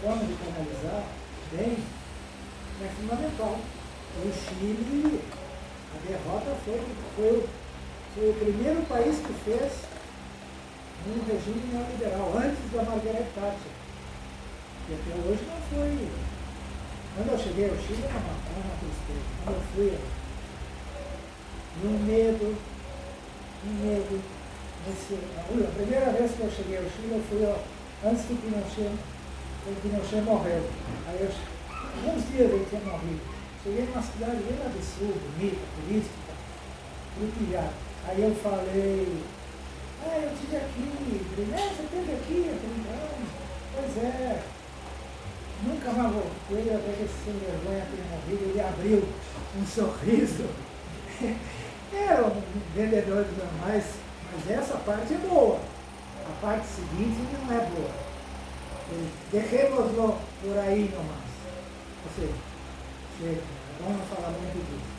Speaker 1: forma de canalizar bem, é fundamental. O Chile, a derrota foi o primeiro país que fez um regime neoliberal, antes da Margaret Thatcher. E até hoje não foi. Quando eu cheguei ao Chile era uma tristeza. Quando eu fui, e um medo. A primeira vez que eu cheguei ao Chile, eu fui antes que o Pinochet morreu. Aí alguns dias ele tinha morrido. Cheguei numa cidade bem lá do sul, bonita, turística, frutilhada. Aí eu falei, eu estive aqui, você esteve aqui há 30 anos? Pois é. Nunca mais voltei, até que esse sem vergonha ter morrido, ele abriu um sorriso. Era um vendedor de normais, mas essa parte é boa. A parte seguinte não é boa. Deixemos-lo por aí nomás. Ou seja, chega, vamos não falar muito disso.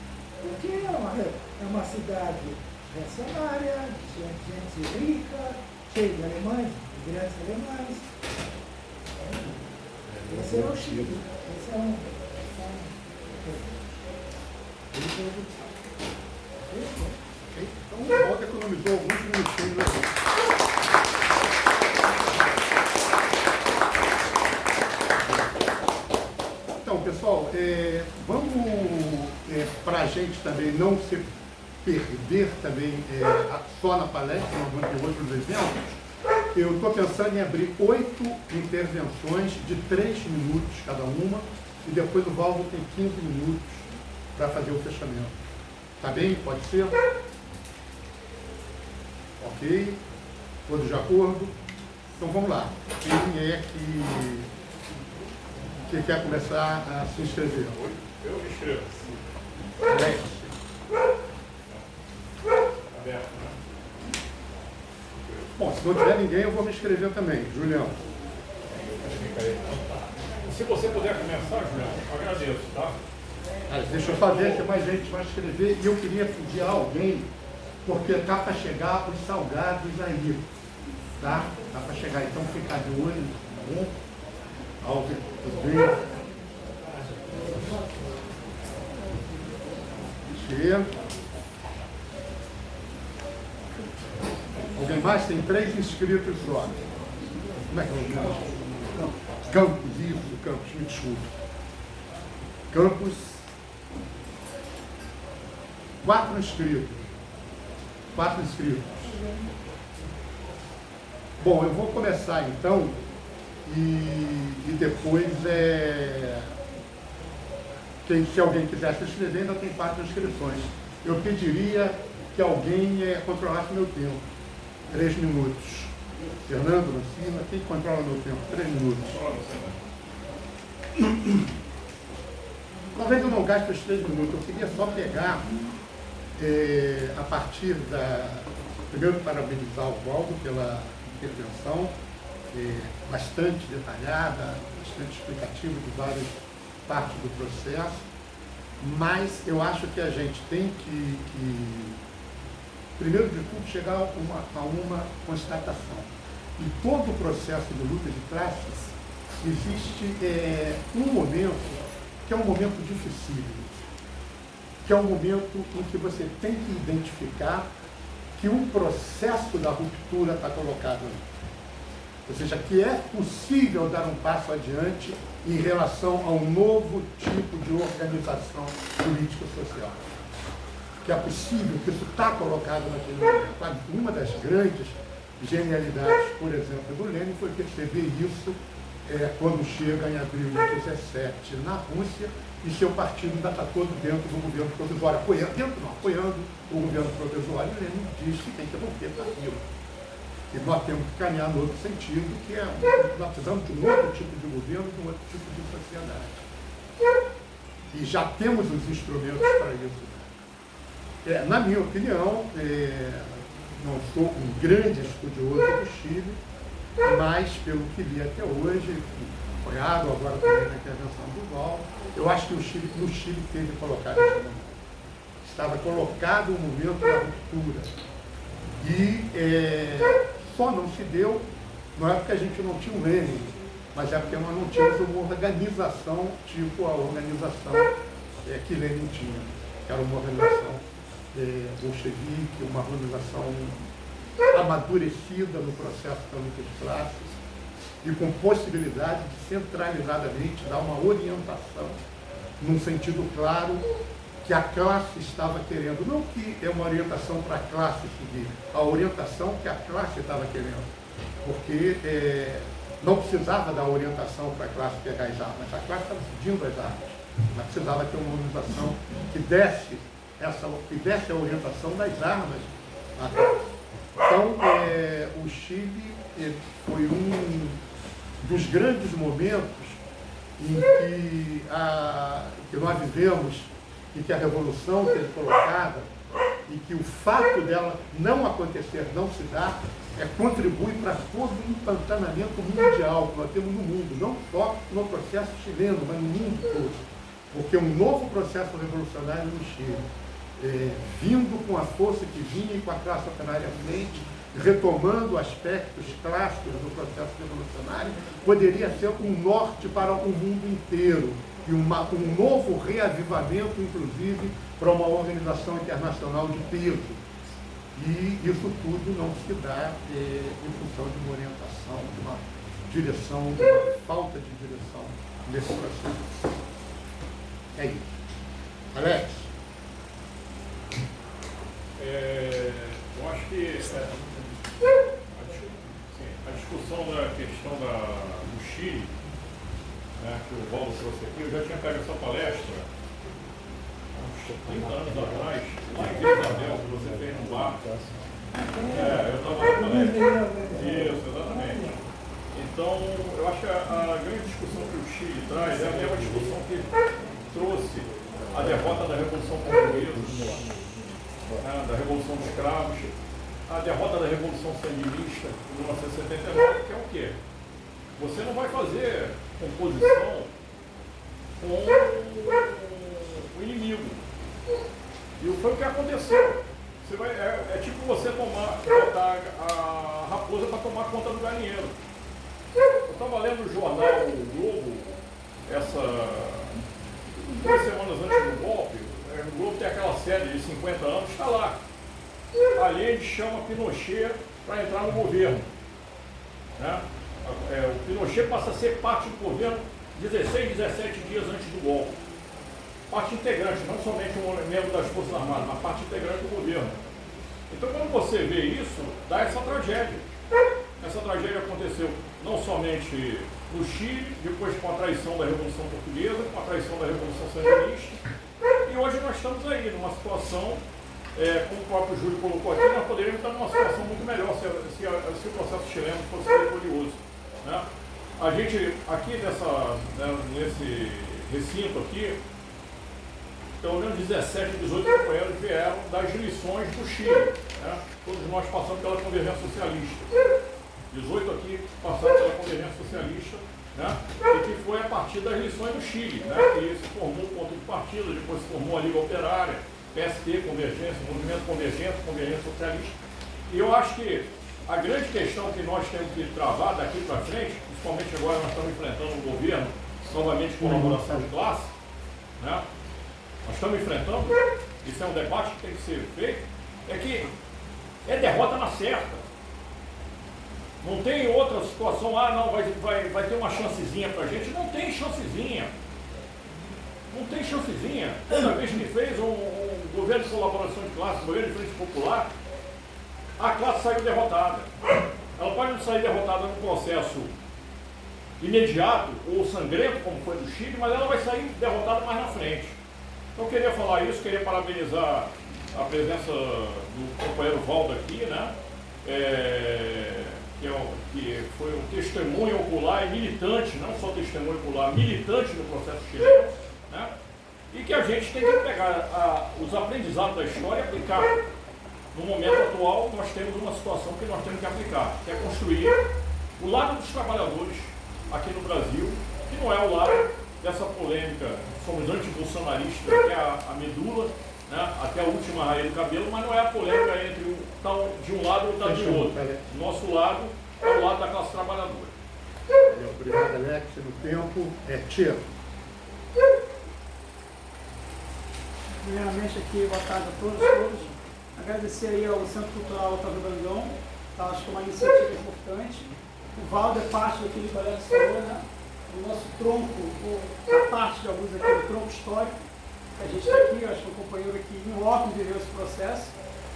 Speaker 1: Porque é uma cidade reacionária, gente rica, cheia de alemães, imigrantes alemães. Esse é o Chile. Esse é um
Speaker 2: Então, o Walter economizou alguns minutinhos aqui. Então, pessoal, vamos, para a gente também não se perder também só na palestra, nós vamos ter outros eventos, eu estou pensando em abrir 8 intervenções de 3 minutos cada uma, e depois o Valvo tem 15 minutos para fazer o fechamento. Tá bem? Pode ser? Ok? Todos de acordo? Então vamos lá. Quem é que quer começar a se inscrever?
Speaker 3: Eu me inscrevo. Aberto.
Speaker 2: Bom, se não tiver ninguém, eu vou me inscrever também. Julião.
Speaker 3: Se você puder começar, Julião, eu agradeço, tá?
Speaker 2: Deixa eu só ver se mais gente vai escrever. E eu queria pedir a alguém, porque está para chegar os salgados aí. Tá? Está para chegar. Então ficar de olho, tá bom? Alguém, tudo bem? Chega. Alguém mais? Tem 3 inscritos só. Como é que é o nome? Campos, isso, Campos, me desculpe. Campos. 4 inscritos. 4 inscritos. Bom, eu vou começar então e depois se alguém quiser se inscrever, ainda tem 4 inscrições. Eu pediria que alguém controlasse meu tempo. 3 minutos. Fernando, Lucina, quem controla meu tempo? 3 minutos. Talvez eu não gaste os 3 minutos, eu queria só pegar a partir primeiro parabenizar o Valdo pela intervenção, bastante detalhada, bastante explicativa de várias partes do processo, mas eu acho que a gente tem que primeiro de tudo, chegar a uma constatação. Em todo o processo de luta de classes, existe um momento que é um momento dificílimo, que é um momento em que você tem que identificar que um processo da ruptura está colocado ali. Ou seja, que é possível dar um passo adiante em relação a um novo tipo de organização político-social. Que é possível, que isso está colocado naquele momento. Uma das grandes genialidades, por exemplo, do Lenin foi perceber isso quando chega em abril de 17 na Rússia e seu partido ainda está todo dentro do governo provisório, apoiando o governo provisório. E Lenin diz que tem que romper com aquilo. E nós temos que caminhar no outro sentido, que é nós precisamos de um outro tipo de governo, de um outro tipo de sociedade. E já temos os instrumentos para isso. Na minha opinião, não sou um grande estudioso do Chile, mas pelo que li até hoje, apoiado agora também na intervenção do Val, eu acho que no Chile teve colocado esse momento. Estava colocado o momento da ruptura. E só não se deu, não é porque a gente não tinha um Lenin, mas é porque nós não tínhamos uma organização tipo a organização que Lenin tinha. Era uma organização bolchevique, uma organização amadurecida no processo da luta de classes e com possibilidade de centralizadamente dar uma orientação num sentido claro que a classe estava querendo, não que é uma orientação para a classe seguir, a orientação que a classe estava querendo, porque não precisava da orientação para a classe pegar as armas, a classe estava pedindo as armas, mas precisava ter uma organização que desse a orientação das armas à classe. Então, o Chile foi um dos grandes momentos em que nós vivemos e que a revolução teve colocada e que o fato dela não acontecer, não se dar, contribui para todo o empantanamento mundial que nós temos no mundo, não só no processo chileno, mas no mundo todo. Porque um novo processo revolucionário no Chile, vindo com a força que vinha e com a classe operária à frente, retomando aspectos clássicos do processo revolucionário, poderia ser um norte para o mundo inteiro e um novo reavivamento, inclusive, para uma organização internacional de peso. E isso tudo não se dá em função de uma orientação, de uma direção, de uma falta de direção nesse processo. É isso. Alex?
Speaker 3: Eu acho que a discussão da questão do Chile, que o Valdo trouxe aqui, eu já tinha pego essa palestra uns 30 anos atrás, lá em Vila Isabel, que você fez no bar. Eu estava na palestra. Isso, exatamente. Então, eu acho que a grande discussão que o Chile traz é a mesma discussão que trouxe a derrota da Revolução Portuguesa, da Revolução dos Escravos, a derrota da Revolução Sandinista de 1979, que é o quê? Você não vai fazer composição com o inimigo. E foi o que aconteceu. Você vai, é tipo você botar a raposa para tomar conta do galinheiro. Eu estava lendo o jornal O Globo, 2 semanas antes do golpe. O Globo tem aquela série de 50 anos, está lá. Ali ele chama Pinochet para entrar no governo. O Pinochet passa a ser parte do governo 16, 17 dias antes do golpe. Parte integrante, não somente um membro das Forças Armadas, mas parte integrante do governo. Então, quando você vê isso, dá essa tragédia. Essa tragédia aconteceu não somente no Chile, depois com a traição da Revolução Portuguesa, com a traição da Revolução Sandinista. E hoje nós estamos aí numa situação, como o próprio Júlio colocou aqui, nós poderíamos estar numa situação muito melhor se o processo chileno fosse vitorioso. A gente, aqui nesse recinto aqui, pelo menos 17, 18 companheiros vieram das lições do Chile. Todos nós passamos pela convergência socialista. 18 aqui passaram pela convergência socialista, e que foi a partir das lições do Chile, que se formou o ponto de partida, depois se formou a Liga Operária, PST, Convergência, Movimento Convergência Socialista. E eu acho que a grande questão que nós temos que travar daqui para frente, principalmente agora nós estamos enfrentando um governo novamente com colaboração de classe, né? Nós estamos enfrentando, isso é um debate que tem que ser feito, é que é derrota na certa. Não tem outra situação, não, vai ter uma chancezinha para a gente. Não tem chancezinha. Não tem chancezinha. Toda vez que fez um governo de colaboração de classe, um governo de frente popular, a classe saiu derrotada. Ela pode não sair derrotada num processo imediato ou sangrento, como foi do Chile, mas ela vai sair derrotada mais na frente. Então eu queria falar isso, queria parabenizar a presença do companheiro Valdo aqui, né? Que foi um testemunho ocular e militante, não só testemunho ocular, militante no processo chileno, né? E que a gente tem que pegar os aprendizados da história e aplicar. No momento atual, nós temos uma situação que nós temos que aplicar, que é construir o lado dos trabalhadores aqui no Brasil, que não é o lado dessa polêmica, somos anti-bolsonaristas até a medula, né, até a última raiz do cabelo, mas não é a polêmica entre de um lado ou de outro. Nosso lado é o lado da classe trabalhadora.
Speaker 2: Obrigado, Alex. No tempo, Tiro.
Speaker 4: Primeiramente aqui, boa tarde a todos. Agradecer aí ao Centro Cultural Otávio Brandão, tá? Acho que é uma iniciativa importante. O Valdo é parte daquele que o Alex falou, né? O nosso tronco, a parte de alguns aqui do tronco histórico, que a gente está aqui, eu acho que o companheiro aqui em loco viveu esse processo,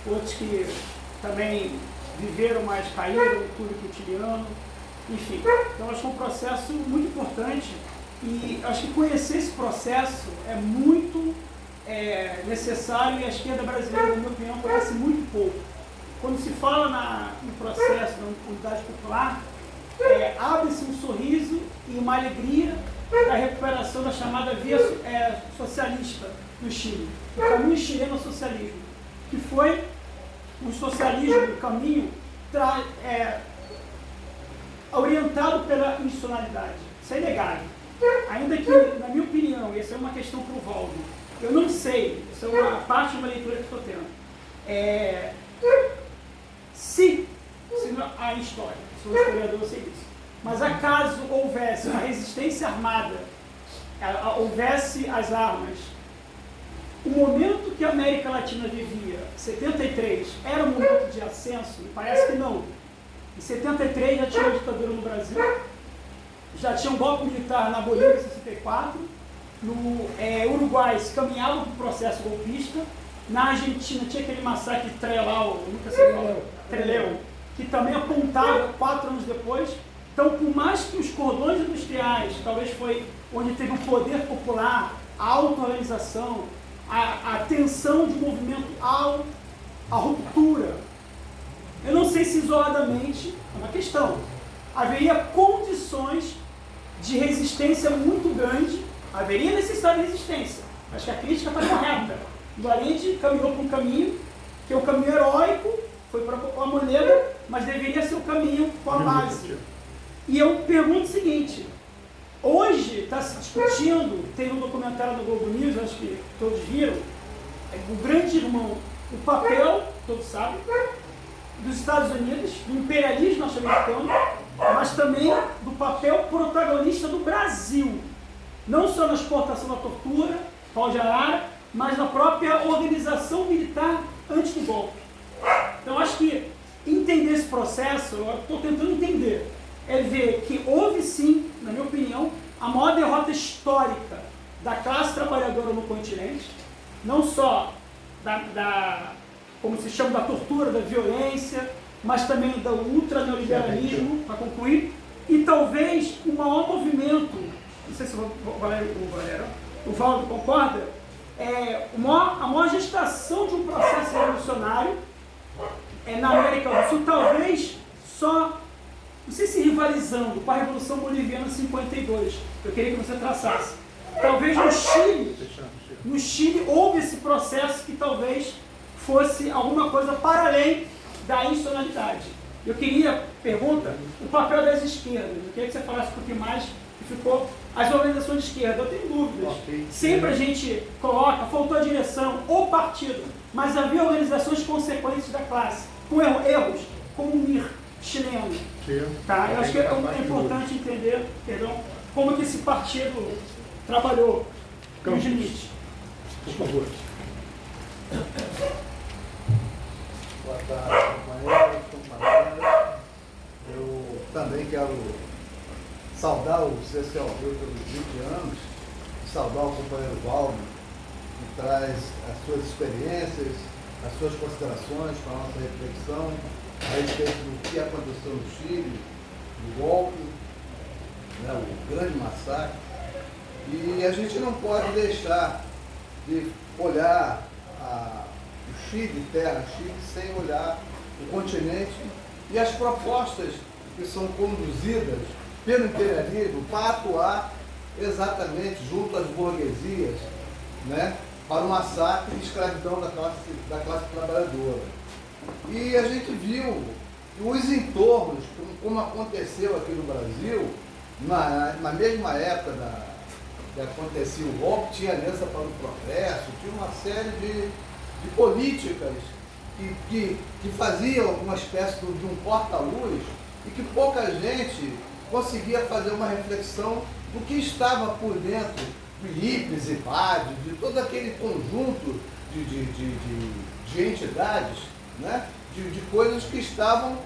Speaker 4: outros que também viveram, mas caíram no clube quotidiano, enfim. Então acho que é um processo muito importante e acho que conhecer esse processo é muito necessário e a esquerda brasileira, na minha opinião, conhece muito pouco. Quando se fala no processo da unidade popular, abre-se um sorriso e uma alegria da recuperação da chamada via socialista no Chile, o caminho chileno ao socialismo, que foi um socialismo, um caminho orientado pela institucionalidade. Isso é inegável. Ainda que, na minha opinião, essa é uma questão para o Valdo, eu não sei, isso é uma parte de uma leitura que estou tendo, se não, a história, sou historiador, eu sei disso, mas acaso houvesse uma resistência armada, houvesse as armas, o momento que a América Latina vivia, 73, era um momento de ascenso? E parece que não. Em 73 já tinha uma ditadura no Brasil, já tinha um golpe militar na Bolívia em 64, no Uruguai se caminhava para o processo golpista, na Argentina tinha aquele massacre de Trelew, nunca sei qual, Trelew, que também apontava 4 anos depois. Então, por mais que os cordões industriais, talvez foi onde teve o poder popular, a auto-organização, a tensão de movimento, a ruptura, eu não sei se isoladamente, é uma questão, haveria condições de resistência muito grande, haveria necessidade de resistência, acho que a crítica está correta. O Allende caminhou por um caminho, que é o caminho heróico, foi para a maneira, mas deveria ser o caminho com a base. E eu pergunto o seguinte, hoje está se discutindo, tem um documentário do Globo News, acho que todos viram, o grande irmão, o papel, todos sabem, dos Estados Unidos, do imperialismo norte-americano, mas também do papel protagonista do Brasil, não só na exportação da tortura, pau de arara, mas na própria organização militar antes do golpe. Então acho que entender esse processo, eu estou tentando entender, é ver que houve sim, na minha opinião, a maior derrota histórica da classe trabalhadora no continente, não só como se chama, da tortura, da violência, mas também do ultraneoliberalismo, para concluir, e talvez o maior movimento, não sei se o Valdo concorda, a maior gestação de um processo revolucionário na América do Sul, talvez só, não sei se rivalizando com a Revolução Boliviana de 52, eu queria que você traçasse. Talvez no Chile houve esse processo que talvez fosse alguma coisa para além da institucionalidade. Eu queria, pergunta, o papel das esquerdas. Eu queria que você falasse um pouquinho mais, que ficou As organizações de esquerda, eu tenho dúvidas.
Speaker 2: Ok.
Speaker 4: Sempre a gente coloca, faltou a direção ou partido, mas havia organizações consequentes da classe, com erros, como o MIR chileno. Tá? Eu acho que é importante entender, como que esse partido trabalhou com os limites.
Speaker 2: Por favor.
Speaker 5: Boa tarde, companheiros, companheiras. Eu também quero saudar o CCOB pelos 20 anos, saudar o companheiro Valdo, que traz as suas experiências, as suas considerações para a nossa reflexão a respeito do que aconteceu no Chile, do golpe, né, o grande massacre. E a gente não pode deixar de olhar o Chile, terra Chile, sem olhar o continente e as propostas que são conduzidas pelo imperialismo para atuar exatamente junto às burguesias, né, para o massacre e escravidão da classe trabalhadora. E a gente viu os entornos, como aconteceu aqui no Brasil, na mesma época que acontecia o golpe, tinha Aliança para o Progresso, tinha uma série de políticas que faziam uma espécie de um porta-luz e que pouca gente conseguia fazer uma reflexão do que estava por dentro de IPES, IPAD, de todo aquele conjunto de entidades, né? de coisas que estavam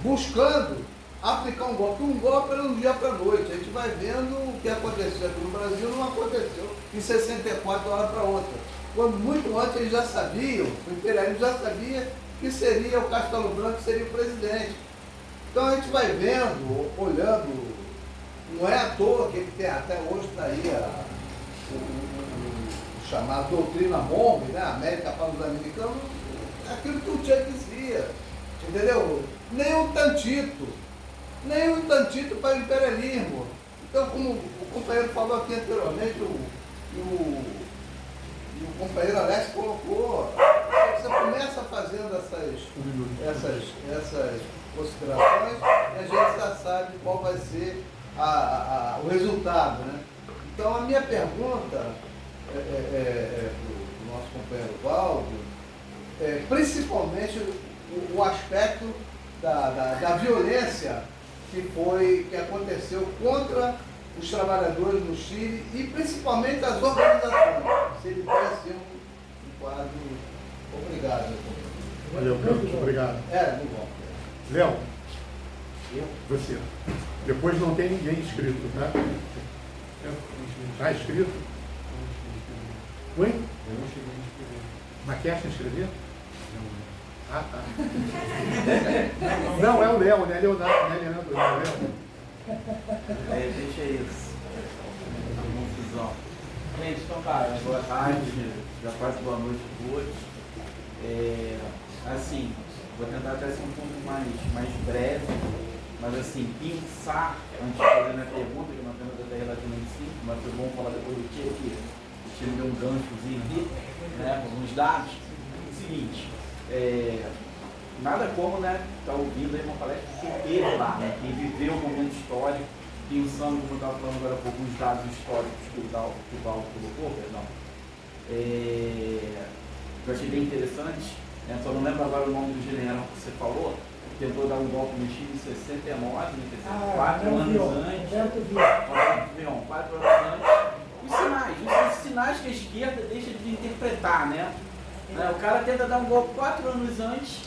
Speaker 5: buscando aplicar um golpe. Um golpe era um dia para a noite. A gente vai vendo o que aconteceu aqui no Brasil, não aconteceu em 64 horas para outra. Quando muito antes eles já sabiam, o imperialismo já sabia que seria o Castelo Branco, que seria o presidente. Então a gente vai vendo, olhando, não é à toa que ele tem, até hoje está aí o chamado doutrina Monroe, né? América para os americanos, aquilo que o Che dizia, entendeu? Nem um tantito para o imperialismo. Então, como o companheiro falou aqui anteriormente, o companheiro Alex colocou, você começa fazendo essas considerações e a gente já sabe qual vai ser o resultado, né? Então, a minha pergunta para o nosso companheiro Valdo, principalmente o aspecto da violência que aconteceu contra os trabalhadores no Chile e principalmente as organizações. Se ele pudesse ser um quadro. Obrigado.
Speaker 2: Valeu, Campos, obrigado.
Speaker 5: Muito bom.
Speaker 2: Léo, você. Depois não tem ninguém inscrito, tá? Está inscrito? Oi?
Speaker 6: Eu não cheguei a inscrever.
Speaker 2: Mas quer se inscrever? Ah, tá. Não, é o Léo, né? Leonardo, né, Leandro? É o Léo.
Speaker 6: Deixa isso. Confusão. Gente, então tá, boa tarde, já quase boa noite a todos. Assim, vou tentar até ser um pouco mais breve, mas assim, pensar, antes de fazer minha pergunta, que é uma pergunta até relativamente simples, mas foi bom falar depois do que o time deu um ganchozinho aqui, né, com alguns dados. É o seguinte, nada como, né, tá ouvindo aí uma palestra que teve lá, né, quem viveu o momento histórico, pensando, como eu estava falando agora há pouco, os dados históricos que o Valdo colocou, perdão. Eu achei bem interessante, né, só não lembro agora o nome do general que você falou, que tentou dar um golpe no Chile em 69, né, quer dizer, 4 anos antes. 4 anos antes. Os sinais que a esquerda deixa de interpretar, né? O cara tenta dar um golpe 4 anos antes,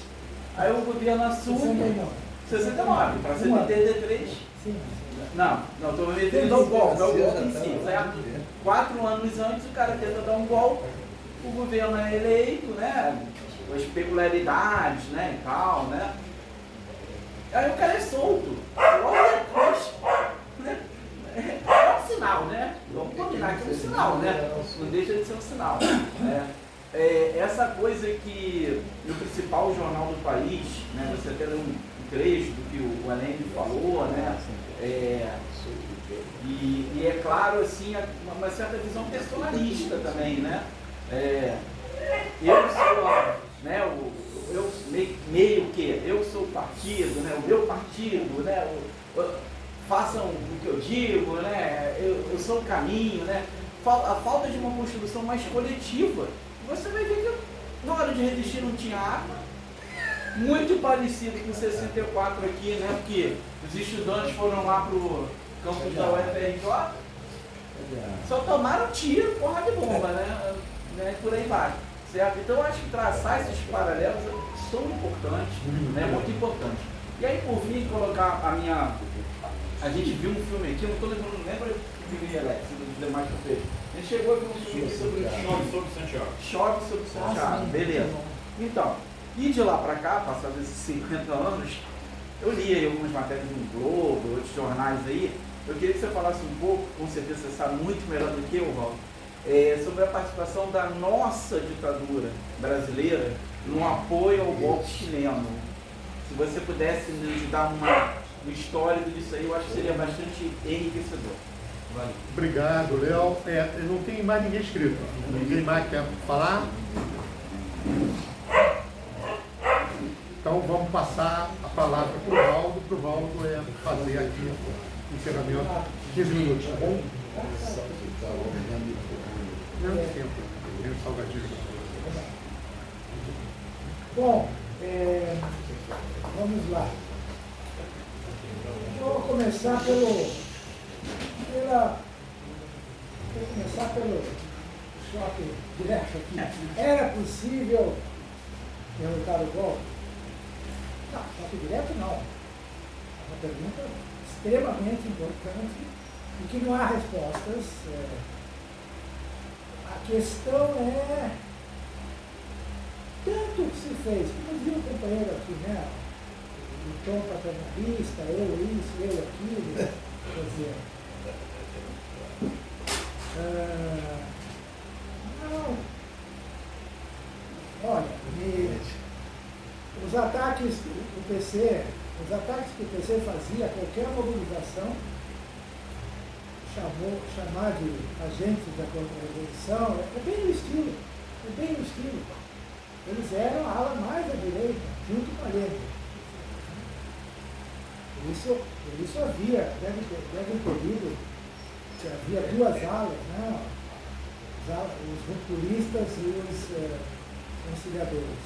Speaker 6: aí o governo assume. 69, para 73.
Speaker 1: Sim.
Speaker 6: Não, estou me referindo ao golpe, ao golpe em si, certo? 4 anos antes o cara tenta dar um golpe, o governo é eleito, né? Com as peculiaridades, né? E tal, né? Aí o cara é solto. Logo depois, né? É um sinal, né? Vamos combinar que é um sinal, né? Não deixa de ser um sinal. Essa coisa que no principal jornal do país, né? Você até deu um trecho do que o Allende falou, né? E é claro, assim, uma certa visão personalista também, né? Eu sou, né? Eu meio que, eu sou o partido, né? O meu partido, né? façam o que eu digo, né? Eu sou o caminho, né? A falta de uma construção mais coletiva. Você vai ver que na hora de resistir não tinha arma. Muito parecido com 64 aqui, né? Porque os estudantes foram lá pro campus da UFRJ, só tomaram tiro, porra de bomba, né? Por aí vai. Certo? Então eu acho que traçar esses paralelos são importantes, né? Muito importante. E aí por fim colocar a minha. A gente viu um filme aqui, eu não estou lembrando, lembra do filme Alex, dos demais que eu fiz? A gente chegou a ver um filme sobre
Speaker 3: Chove sobre Santiago.
Speaker 6: Chove sobre Santiago, beleza. Então, e de lá pra cá, passados esses 50 anos, eu li aí algumas matérias do Globo, outros jornais aí. Eu queria que você falasse um pouco, com certeza você sabe muito melhor do que eu, Valdo, sobre a participação da nossa ditadura brasileira no apoio ao golpe chileno. Se você pudesse nos dar um histórico disso aí, eu acho que seria bastante enriquecedor. Valeu.
Speaker 2: Obrigado, Léo. Não tem mais ninguém inscrito. Ninguém mais quer falar? Então vamos passar a palavra para o Valdo fazer aqui o encerramento. 15 minutos, tá bom? Menos tempo, menos salgadinho.
Speaker 1: Bom, vamos lá. Vou começar pelo choque direto aqui. Era possível derrotar o golpe? Não, choque direto não. É uma pergunta extremamente importante e que não há respostas. A questão é tanto que se fez, como viu o companheiro aqui, né? O tom paternalista, eu isso, eu aquilo, quer dizer. Não. Olha, os ataques que o PC fazia, qualquer mobilização, chamar de agentes da contra-revolução, é bem o estilo, Eles eram a ala mais à direita, junto com a Lenin. Por isso havia, deve ter lido, que havia duas alas, né? Os rupturistas e os conciliadores.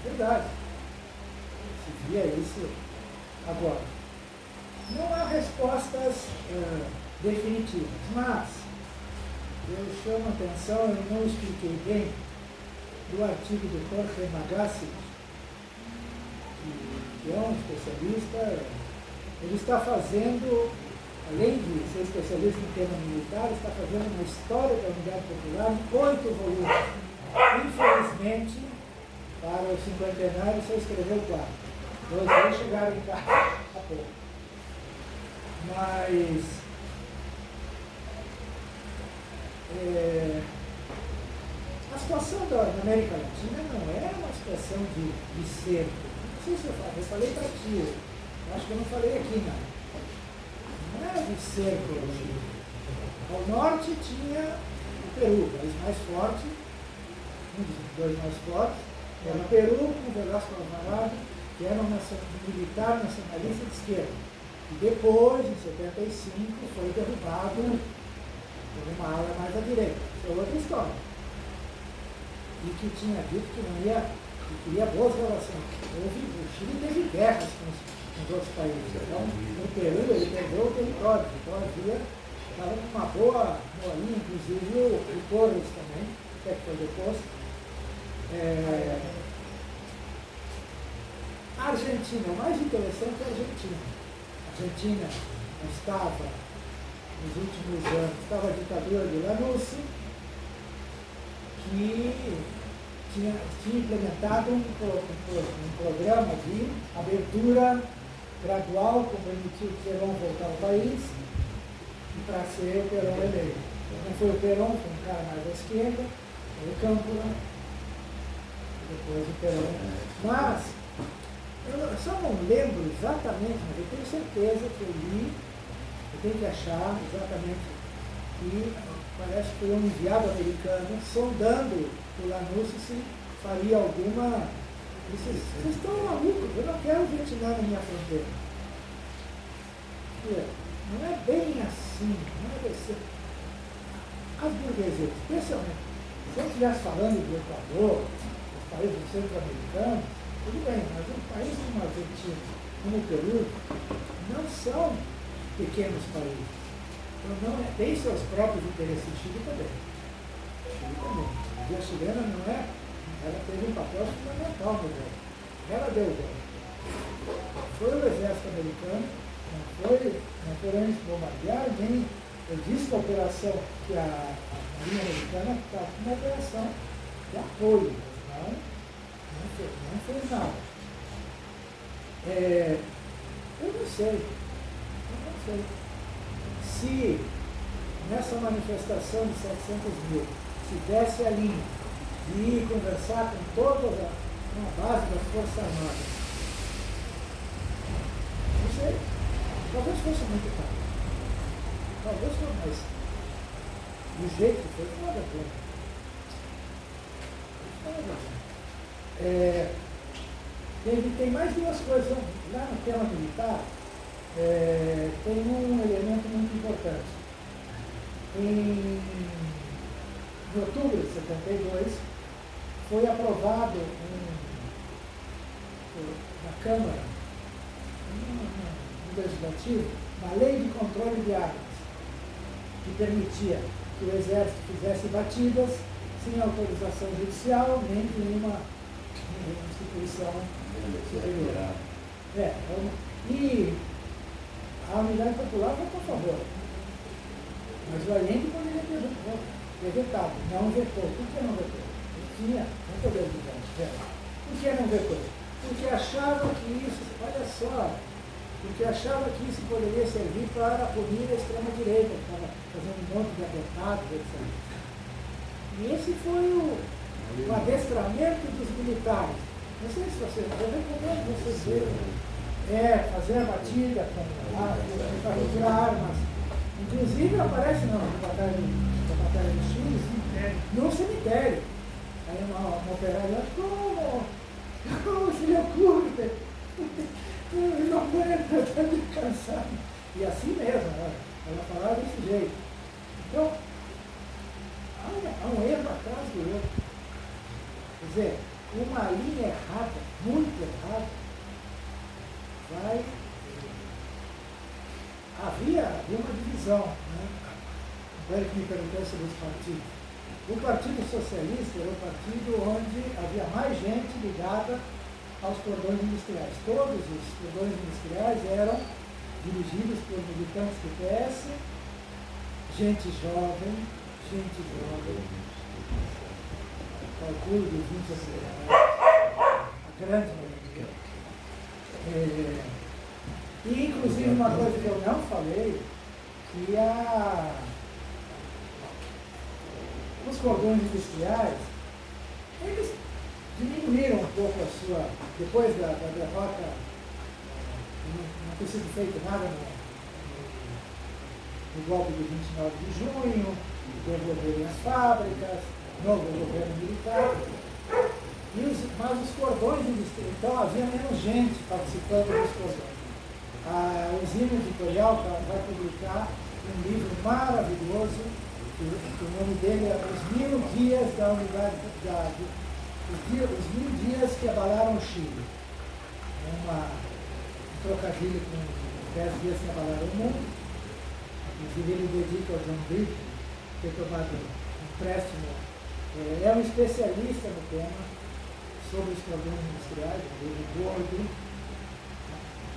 Speaker 1: Verdade. Se via isso agora. Não há respostas definitivas, mas eu chamo a atenção, eu não expliquei bem, do artigo do Jorge Magassi, que é um especialista. Ele está fazendo, além de ser especialista em tema militar, está fazendo uma história da Unidade Popular em 8 volumes. Infelizmente, para o cinquentenário só escreveu 4. 2 chegaram em casa há pouco. Mas a situação da América Latina não é uma situação de cerco. Não sei se eu falei para ti, acho que eu não falei aqui, não é de cerco. Ao norte tinha o Peru, o país mais forte, um dos dois mais fortes, era o Peru com o Velasco Alvarado, que era um militar nacionalista de esquerda. E depois, em 75, foi derrubado por uma ala mais à direita. Isso é outra história. E que tinha dito que não ia, que queria boas relações. O Chile teve guerras com os outros países. Então, no Peru, ele perdeu o território. Então, estava com uma boa linha, inclusive o Torres também, até que foi deposto. A Argentina, o mais interessante é a Argentina. A Argentina estava, nos últimos anos, estava a ditadura de Lanús, que tinha implementado um programa de abertura gradual, que permitiu o Perón voltar ao país e para ser o Perón eleito. Não foi o Perón, foi um cara mais à esquerda, foi o Câmpora, depois o Perón. Mas eu só não lembro exatamente, mas eu tenho certeza que eu li, eu tenho que achar exatamente, e parece que foi um enviado americano sondando o Lanús se faria alguma. Vocês estão malucos, eu não quero Vietnã na minha fronteira. Não é bem assim, não é desse. As burguesias, especialmente, se eu estivesse falando do Equador, dos países centro-americanos, tudo bem, mas os países como a Argentina, como o Peru, não são pequenos países. Então, não é, tem seus próprios interesses. O Chile também. O Chile também. A chilena não é, ela teve um papel fundamental no golpe. Ela deu o golpe. Foi o exército americano, não foram eles bombardear, nem eu disse que a operação, que a Marinha Americana estava com uma operação de apoio, mas não fez nada. Eu não sei. Se nessa manifestação de 700 mil se desse a linha de ir conversar com toda a base das Forças Armadas, não sei, talvez fosse muito caro. Talvez fosse, mas do jeito que foi, não vale a pena. Tem mais duas coisas. Lá no tema militar, tem um elemento muito importante. Em outubro de 72, foi aprovado na Câmara, no Legislativo, uma lei de controle de armas, que permitia que o Exército fizesse batidas sem autorização judicial, nem de nenhuma instituição superior. E a Unidade Popular votou a favor. Mas o Allende poderia ter vetado, não vetou. Por que não vetou? Ele tinha um poder de voto. Por que não vetou? Porque achava que isso, olha só, porque achava que isso poderia servir para punir a extrema-direita, que estava fazendo um monte de atentados, etc. E esse foi o adestramento dos militares. Não sei se vocês, eu recomendo vocês verem. Fazer a batida para retirar armas. Inclusive aparece na Batalha do Chile, no cemitério. Aí uma operária, como se lhe ocorre? Eu não aguento, eu estou descansando. E assim mesmo, ela falava desse jeito. Então, há um erro atrás do outro. Quer dizer, uma linha errada, muito errada, havia uma divisão, né? O Eric me perguntou sobre os partidos. O Partido Socialista era o partido onde havia mais gente ligada aos cordões industriais. Todos os cordões industriais eram dirigidos por militantes do PS, gente jovem, calculo de 20 a 30 anos, a grande maioria. E, inclusive, uma coisa que eu não falei, que os cordões industriais, eles diminuíram um pouco a sua, depois da derrota, não ter sido feito nada no golpe de 29 de junho, devolverem as fábricas, novo governo militar, mas os cordões industriais, então havia menos gente participando dos cordões. A usina editorial vai publicar um livro maravilhoso, que o nome dele é Os 1000 Dias da Unidade, os 1000 dias que abalaram o Chile. Um trocadilho com 10 dias que abalaram o mundo. Inclusive ele dedica ao John Bright, ter tomado um empréstimo. É um especialista no tema sobre os cordões industriais, um livro gordo.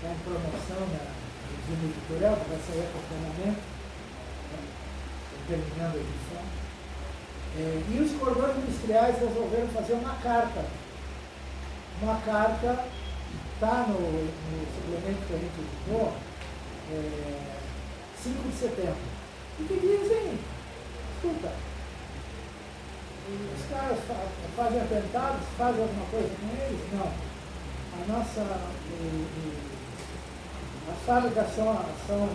Speaker 1: Está em promoção na usina editorial, que vai sair a acompanhamento, terminando a edição. E os cordões industriais resolveram fazer uma carta. Uma carta está no suplemento que a gente editou, 5 de setembro. E que dizem, escuta, os caras fazem atentados, fazem alguma coisa com eles? Não. As fábricas são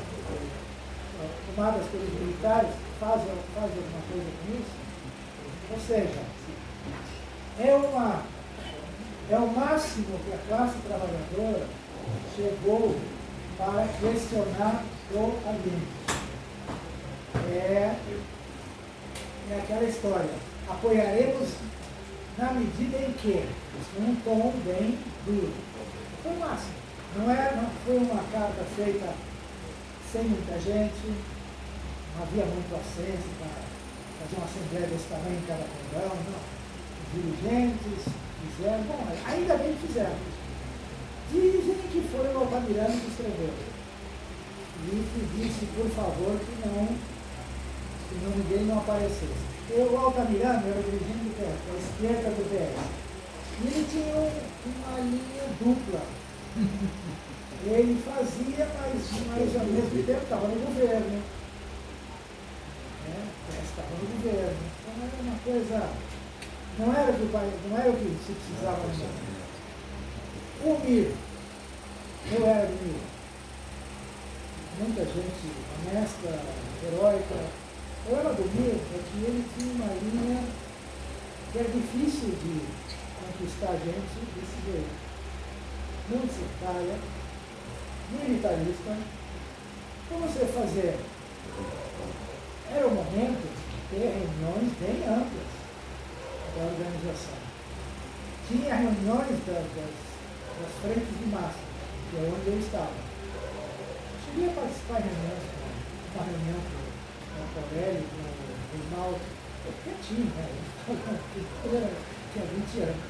Speaker 1: tomadas pelos militares, fazem alguma coisa com isso? Ou seja, é o máximo que a classe trabalhadora chegou para questionar do ambiente. É aquela história. Apoiaremos na medida em que, um tom bem duro. Foi massa. Não foi uma carta feita sem muita gente, não havia muito acesso para fazer uma assembleia desse tamanho em cada condão, não. Os dirigentes fizeram, bom, ainda bem que fizeram. Dizem que foi o Altamirano que escreveu. E disse, por favor, que o nome dele não aparecesse. O Altamirano era o dirigente do PS, a esquerda do PS. E ele tinha uma linha dupla. Ele fazia, mas ao mesmo tempo estava no governo. Estava no governo. Então era uma coisa. Não era o que se precisava no momento. O Mir, eu era do Mir. Muita gente honesta, heróica. O problema do Mir é que ele tinha uma linha que era difícil de conquistar a gente desse jeito. Muito sectária, militarista. Como você fazer? Era o momento de ter reuniões bem amplas da organização. Tinha reuniões das frentes de massa, que é onde eu estava. Cheguei a participar de reuniões, uma reunião com o Aurélio, com o Reinaldo, quietinho, né? Tinha 20 anos.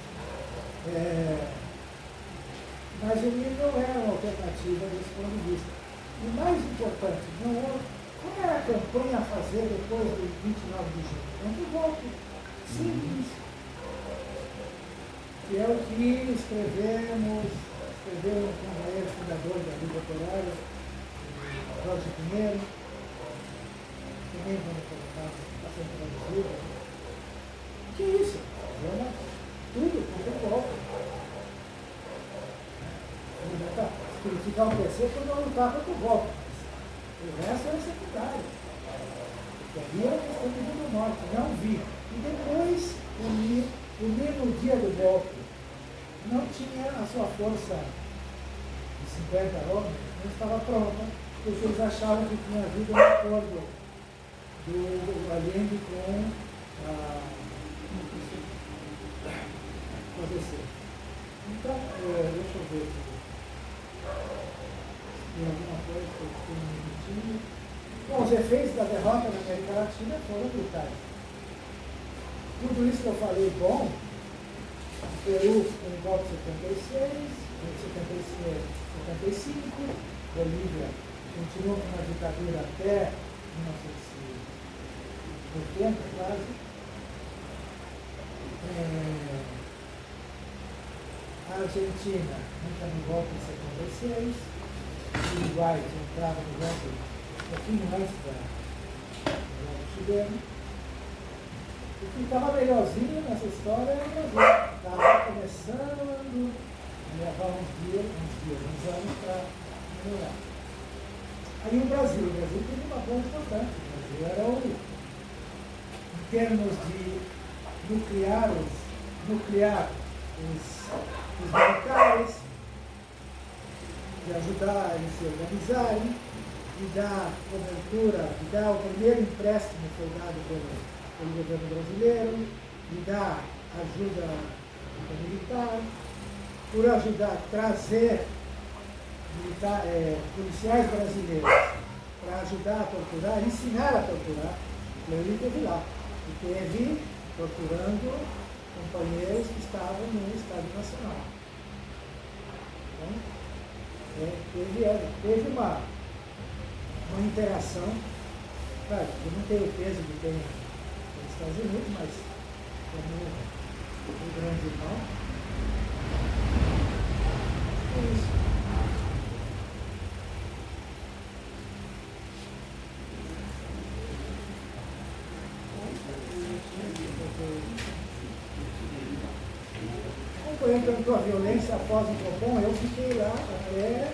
Speaker 1: Mas o MIR não era uma alternativa desse ponto de vista. E mais importante, qual era a campanha a fazer depois do 29 de junho? Um golpe simples, que é o que escreveu um companheiro fundador da Liga Operária, Jorge Pinheiro, também vamos colocar a centralizada. Que é isso? Tudo contra o golpe. Criticar o PC quando eu lutar contra o golpe. O resto era secundário. Porque ali era questão do Rio do Norte, não vi. E depois, o MIR no dia do golpe não tinha a sua força de 50 homens, não estava pronta, porque eles achavam que tinha havido um acordo do Allende com a ABC. Então, deixa eu ver aqui. Tem alguma coisa que eu estou me repetindo? Bom, os efeitos da derrota na América Latina foram brutais. Tudo isso que eu falei bom, o Peru com o golpe de 75, Bolívia continuou com uma ditadura até 1980 quase. A Argentina entra no golpe em 76, o Uruguai entrava no golpe um pouquinho antes do golpe chileno. O que estava melhorzinho nessa história era o Brasil. Estava começando a levar uns anos para melhorar. Aí o Brasil teve uma coisa importante. O Brasil era em termos de nuclear os militares, de ajudar eles a se organizarem, de dar cobertura, de dar o primeiro empréstimo foi dado pelo governo brasileiro, de dar ajuda militar, por ajudar a trazer policiais brasileiros para ajudar a torturar, ensinar a torturar. Ele esteve lá e teve torturando companheiros que estavam no Estado Nacional. Então, teve uma interação, claro, que não tem o peso que tem nos Estados Unidos, mas como o grande irmão, é isso. Entrou a violência após o Copom, eu fiquei lá até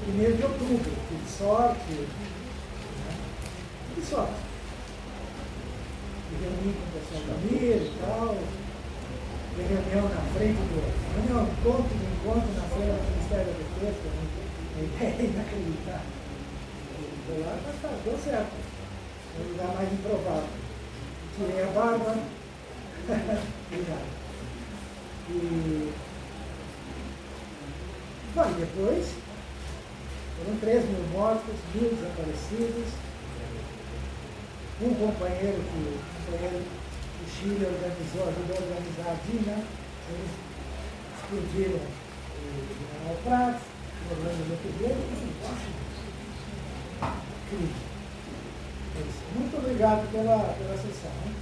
Speaker 1: 1º de outubro. Tive sorte. Me reuni com o pessoal da MIR e tal. Tem reunião na frente encontro na frente do Ministério da Defesa, que é inacreditável. foi lá, mas tá, deu certo. É um lugar mais improvável. Tirei a barba. Obrigado. E bom, depois foram 3.000 mortos, 1.000 desaparecidos. Um companheiro do Chile organizou, ajudou a organizar a DINA. Eles explodiram o General Prats, o Orlando Letelier. Muito obrigado pela sessão. Hein?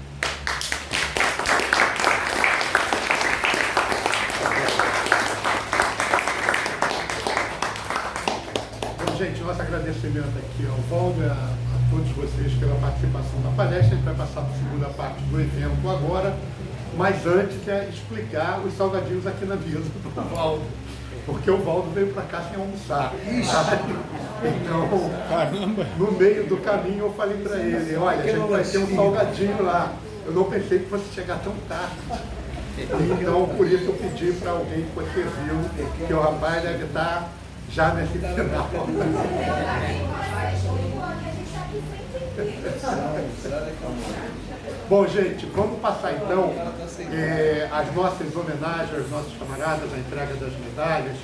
Speaker 2: Gente, nosso agradecimento aqui ao Valdo e a todos vocês pela participação na palestra. A gente vai passar para a segunda parte do evento agora, mas antes é explicar os salgadinhos aqui na mesa do Valdo, porque o Valdo veio para cá sem almoçar. Então, caramba, no meio do caminho eu falei para ele, olha, a gente vai ter um salgadinho lá. Eu não pensei que fosse chegar tão tarde. Então, por isso eu pedi para alguém que você viu, que o rapaz deve estar já nesse final. Bom, gente, vamos passar então as nossas homenagens aos nossos camaradas, a entrega das medalhas.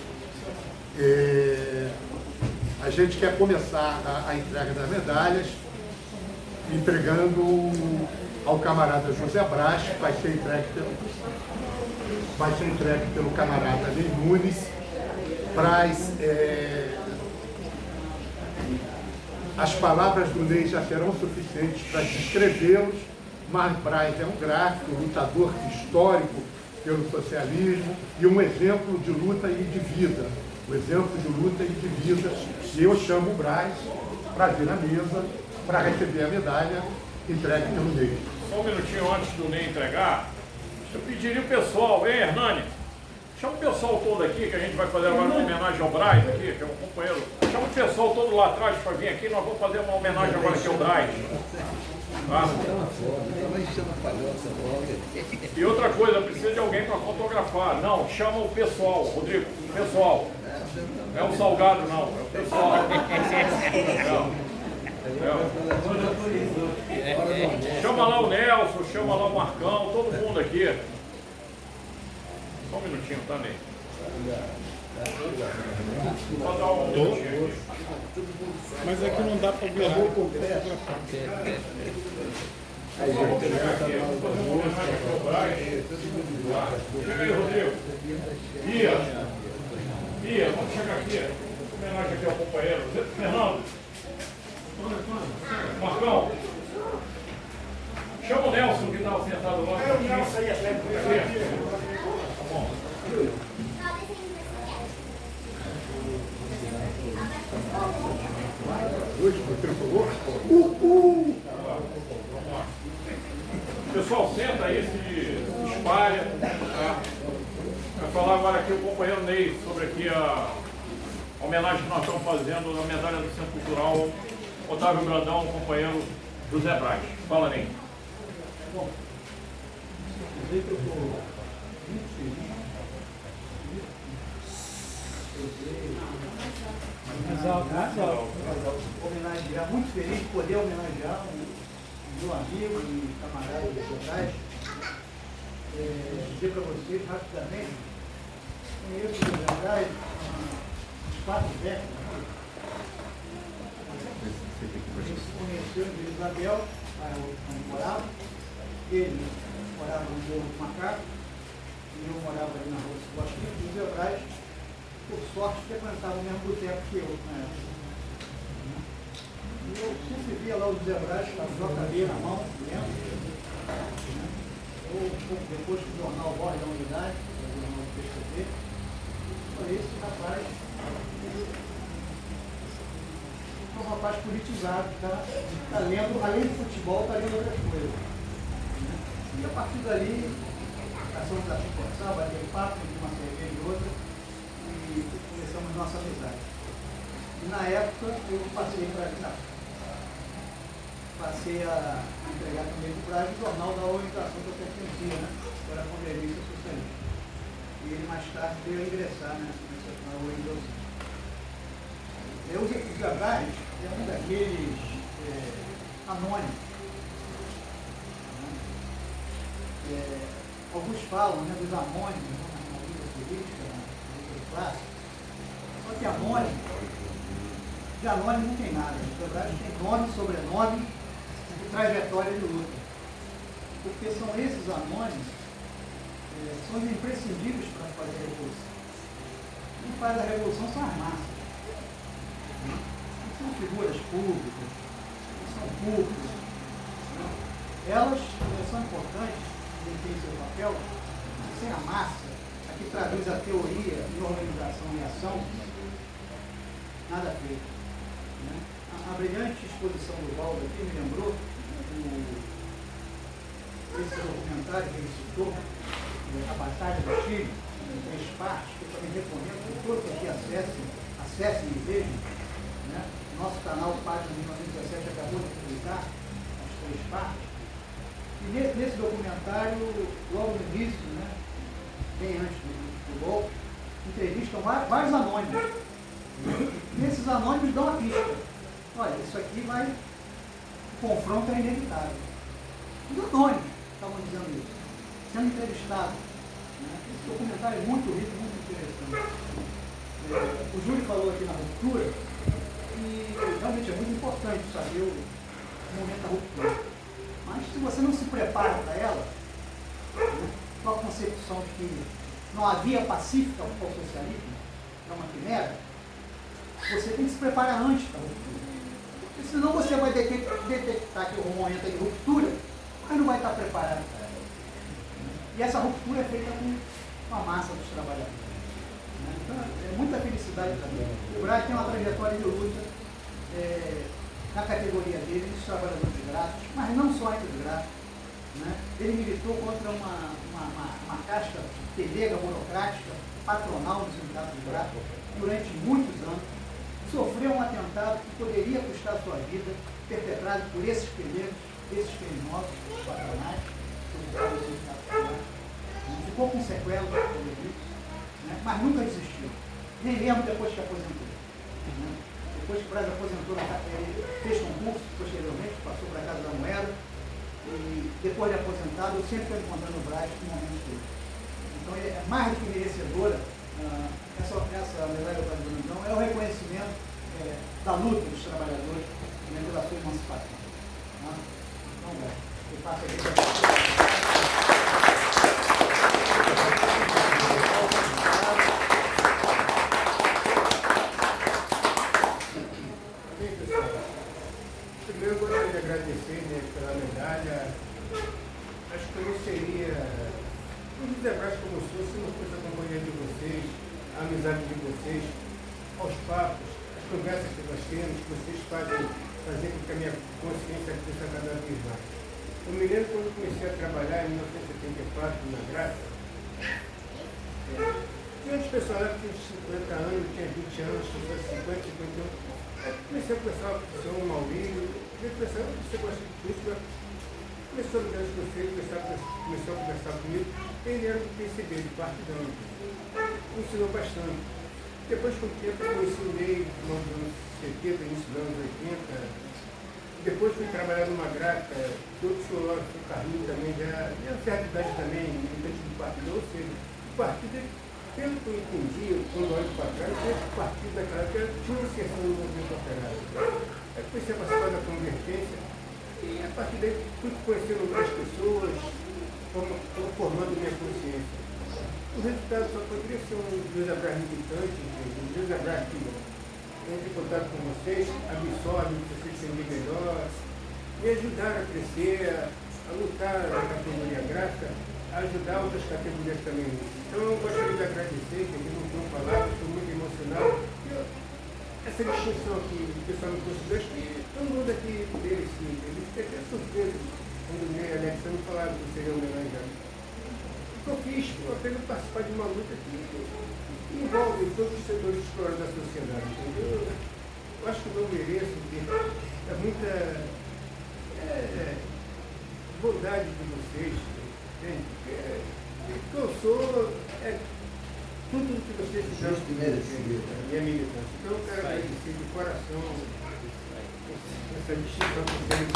Speaker 2: A gente quer começar a entrega das medalhas entregando ao camarada José Braz, que vai ser entregue pelo camarada Ney Nunes. Braz, as palavras do Ney já serão suficientes para descrevê-los, mas Braz é um gráfico, lutador histórico pelo socialismo e um exemplo de luta e de vida. O exemplo de luta e de vida. E eu chamo o Braz para vir à mesa para receber a medalha entregue pelo Ney.
Speaker 3: Só um minutinho antes do Ney entregar, eu pediria o pessoal, hein, Hernani? Chama o pessoal todo aqui, que a gente vai fazer agora uma homenagem ao Braz aqui, que é um companheiro. Chama o pessoal todo lá atrás para vir aqui, nós vamos fazer uma homenagem agora aqui ao Braz. Tá? E outra coisa, precisa de alguém para fotografar. Não, chama o pessoal, Rodrigo, o pessoal. Não é o salgado não, é o pessoal. Chama lá o Nelson, chama lá o Marcão, todo mundo aqui. Só um minutinho, tá, Ney? Pode dar um minutinho aqui.
Speaker 7: Mas aqui não dá para virar.
Speaker 3: Chega aí, Rodrigo. Bia, vamos chegar aqui. Homenagem aqui ao companheiro. Fernando. Marcão. Chama o Nelson que estava sentado lá. É o Nelson aí, tá bom. Pessoal, senta aí, se espalha. Tá? Vai falar agora aqui o companheiro Ney sobre aqui a homenagem que nós estamos fazendo na medalha do Centro Cultural Otávio Brandão, companheiro José Braz. Fala, Ney.
Speaker 5: Bom, dizer que eu estou muito feliz. Homenagear, muito feliz de poder homenagear o meu amigo e camarada José Braz. Dizer para vocês rapidamente, conheço o José Braz há 4 décadas. A gente se conheceu em Vila Isabel, onde morava. Ele morava no Morro do Macaco e eu morava ali na rua dos Bosquinhos. O José Braz, por sorte, frequentava o mesmo boteco que eu na época. E eu sempre via lá o José Braz com a JB na mão, dentro. Ou um pouco depois que o jornal Voz da Unidade, o jornal do PCB, falei, esse rapaz é um rapaz politizado, está lendo, além do futebol, está lendo outras coisas. E a partir dali, nós fomos a conversar, bater papo de uma cerveja e outra, e começamos nossa amizade. E na época eu passei para cá. Passei a entregar também para o Braz o jornal da organização que eu pertencia, né? Que era a Convergência Socialista. E ele mais tarde veio a ingressar, né? Na organização. O José Braz é um daqueles
Speaker 1: aqueles anônimos. Alguns falam, né, dos anônimos na vida política, na vida clássica. Só que anônimo, de anônimo não tem nada. Na verdade, tem nome, sobrenome e trajetória de luta. Porque são esses anônimos, são os imprescindíveis para fazer a revolução. Quem faz a revolução são as massas. Não são figuras públicas, não são públicas. Elas são importantes, têm seu papel, mas sem a massa, a que traduz a teoria em organização e ação, nada feito. Né? A brilhante exposição do Valdo aqui me lembrou esse documentário que ele citou, A Batalha do Chile, em 3 partes, que eu também recomendo que todos aqui acessem e vejam. Né? Nosso canal, página 1917, acabou de publicar as 3 partes. E nesse documentário, logo no início, né, bem antes do golpe, entrevistam vários anônimos. E esses anônimos dão a pista. Olha, isso aqui vai... O confronto é inevitável. Os anônimos estavam dizendo isso, sendo entrevistados. Né? Esse documentário é muito rico, muito interessante. O Júlio falou aqui na ruptura, e realmente é muito importante saber o momento da ruptura. Mas se você não se prepara para ela, né, com a concepção de que não havia pacífica para o socialismo, é uma quimera, você tem que se preparar antes da ruptura. Porque senão você vai detectar que o momento é de ruptura, mas não vai estar preparado para ela. E essa ruptura é feita com a massa dos trabalhadores. Né? Então é muita felicidade também. O Braga tem uma trajetória de luta. Na categoria dele, dos trabalhadores grátis, mas não só entre os grátis. Né? Ele militou contra uma casta pelega, burocrática, patronal dos sindicatos grátis durante muitos anos. Sofreu um atentado que poderia custar sua vida, perpetrado por esses pelegos, esses criminosos patronais, dos sindicatos grátis. Ficou com sequelas, né? Mas nunca desistiu. Nem mesmo depois que aposentou. Né? Depois que o Braz aposentou, ele fez concurso, posteriormente, passou para a Casa da Moeda, e depois de aposentado, eu sempre estou encontrando o Braz no momento dele. Então, ele é mais do que merecedora, essa medalha para o Brandão é o reconhecimento da luta dos trabalhadores pela sua emancipação. Tá? Então, eu passo aqui para
Speaker 8: Primeiro eu gostaria de agradecer, né, pela medalha. Acho que eu não seria um desebraço como eu sou se não fosse a companhia de vocês, a amizade de vocês, aos papos, as conversas que nós temos, que vocês fazem fazer com que a minha consciência cresça cada vez mais. Eu me lembro quando eu comecei a trabalhar em 1974 na Graça, tinha uns pessoal lá que tinha 50 anos, tinha 20 anos, tinha 50, 51. Comecei a conversar com o senhor Maurílio, pensando que você gosta de política, começou a me dar os conselhos, começou a conversar comigo, ele era do PCB, de partidão, me ensinou bastante. Depois, com o tempo, eu conheci o Ney, no final dos anos 70, início dos anos 80, depois fui trabalhar numa gráfica, de outros filósofos, o Carlinhos também, já tinha certa idade também, militante do partido, ou seja, o partido, pelo que eu entendi, quando olho para trás, esse partido daquela época tinha uma inserção no movimento operário. Aí comecei a participar da convergência e a partir daí fui conhecendo outras pessoas, formando minha consciência. O resultado só poderia ser um Luiz Abraz militante, um Luiz Abraz que entra em contato com vocês, absorve o que vocês entendem melhor, me ajudaram a crescer, a lutar na categoria gráfica, a ajudar outras categorias também. Então eu gostaria de agradecer, que eu não tenho falado, estou muito emocionado. Essa distinção aqui, o pessoal me considera, acho que todo mundo aqui merecia. Eu fiquei até surpreso quando o Ney e a Alexandre falaram que seria homenageado. O que eu fiz foi apenas participar de uma luta que envolve todos os setores explorados da sociedade. Entendeu? Eu acho que eu não mereço, porque é muita bondade de vocês. O que eu sou é tudo o que vocês fizeram na minha militância. Então eu quero agradecer de coração. essa distinção que vocês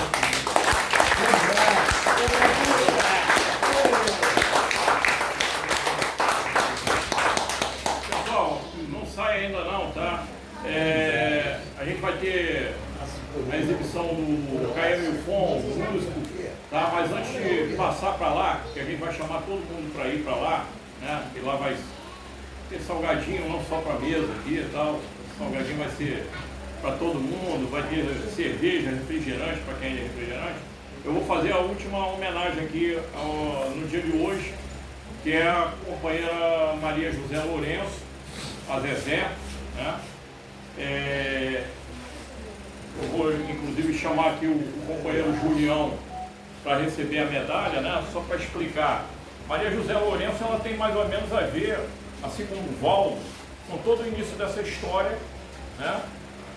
Speaker 3: Pessoal, não sai ainda não, tá? A gente vai ter a exibição do KM Ufon, o músico, tá? Mas antes de passar para lá, que a gente vai chamar todo mundo para ir para lá, né? E lá vai ter salgadinho, não só para a mesa aqui e tal. Salgadinho vai ser para todo mundo, vai ter cerveja, refrigerante para quem é refrigerante. Eu vou fazer a última homenagem aqui no dia de hoje, que é a companheira Maria José Lourenço, a Zezé, né? Eu vou inclusive chamar aqui o companheiro Julião para receber a medalha, né? Só para explicar. Maria José Lourenço, ela tem mais ou menos a ver, assim como o Valdo, com todo o início dessa história, né?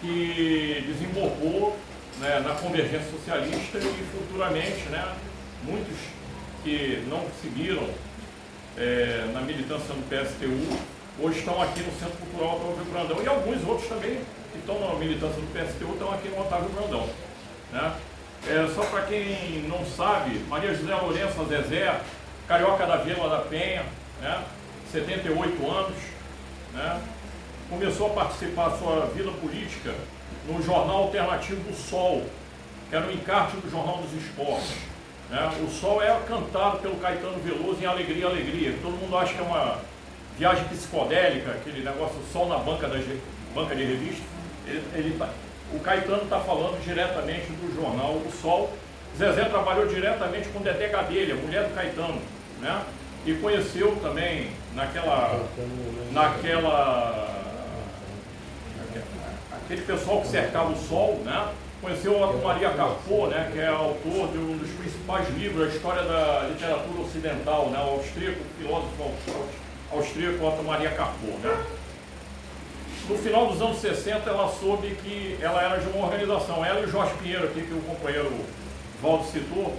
Speaker 3: Que desembocou, né, na convergência socialista e futuramente, né, muitos que não seguiram na militância no PSTU, hoje estão aqui no Centro Cultural Otávio Brandão, e alguns outros também que estão na militância do PSTU estão aqui no Otávio Brandão, né? Só para quem não sabe, Maria José Lourenço, a Zezé, carioca da Vila da Penha, né, 78 anos, né, começou a participar da sua vida política no jornal alternativo do Sol, que era o encarte do Jornal dos Esportes, né? O Sol é cantado pelo Caetano Veloso em Alegria, Alegria. Todo mundo acha que é uma viagem psicodélica, aquele negócio Sol na banca de revista. O Caetano está falando diretamente do jornal O Sol. Zezé trabalhou diretamente com Dedé Gadelha, mulher do Caetano, né? E conheceu também aquele pessoal que cercava o Sol, né? Conheceu a Maria Carpo, né? Que é autor de um dos principais livros, a história da literatura ocidental, né? O austríaco, filósofo austríaco Otto Maria Carpo, né? No final dos anos 60, ela soube que ela era de uma organização, ela e o Jorge Pinheiro, aqui, que o companheiro Valdo citou,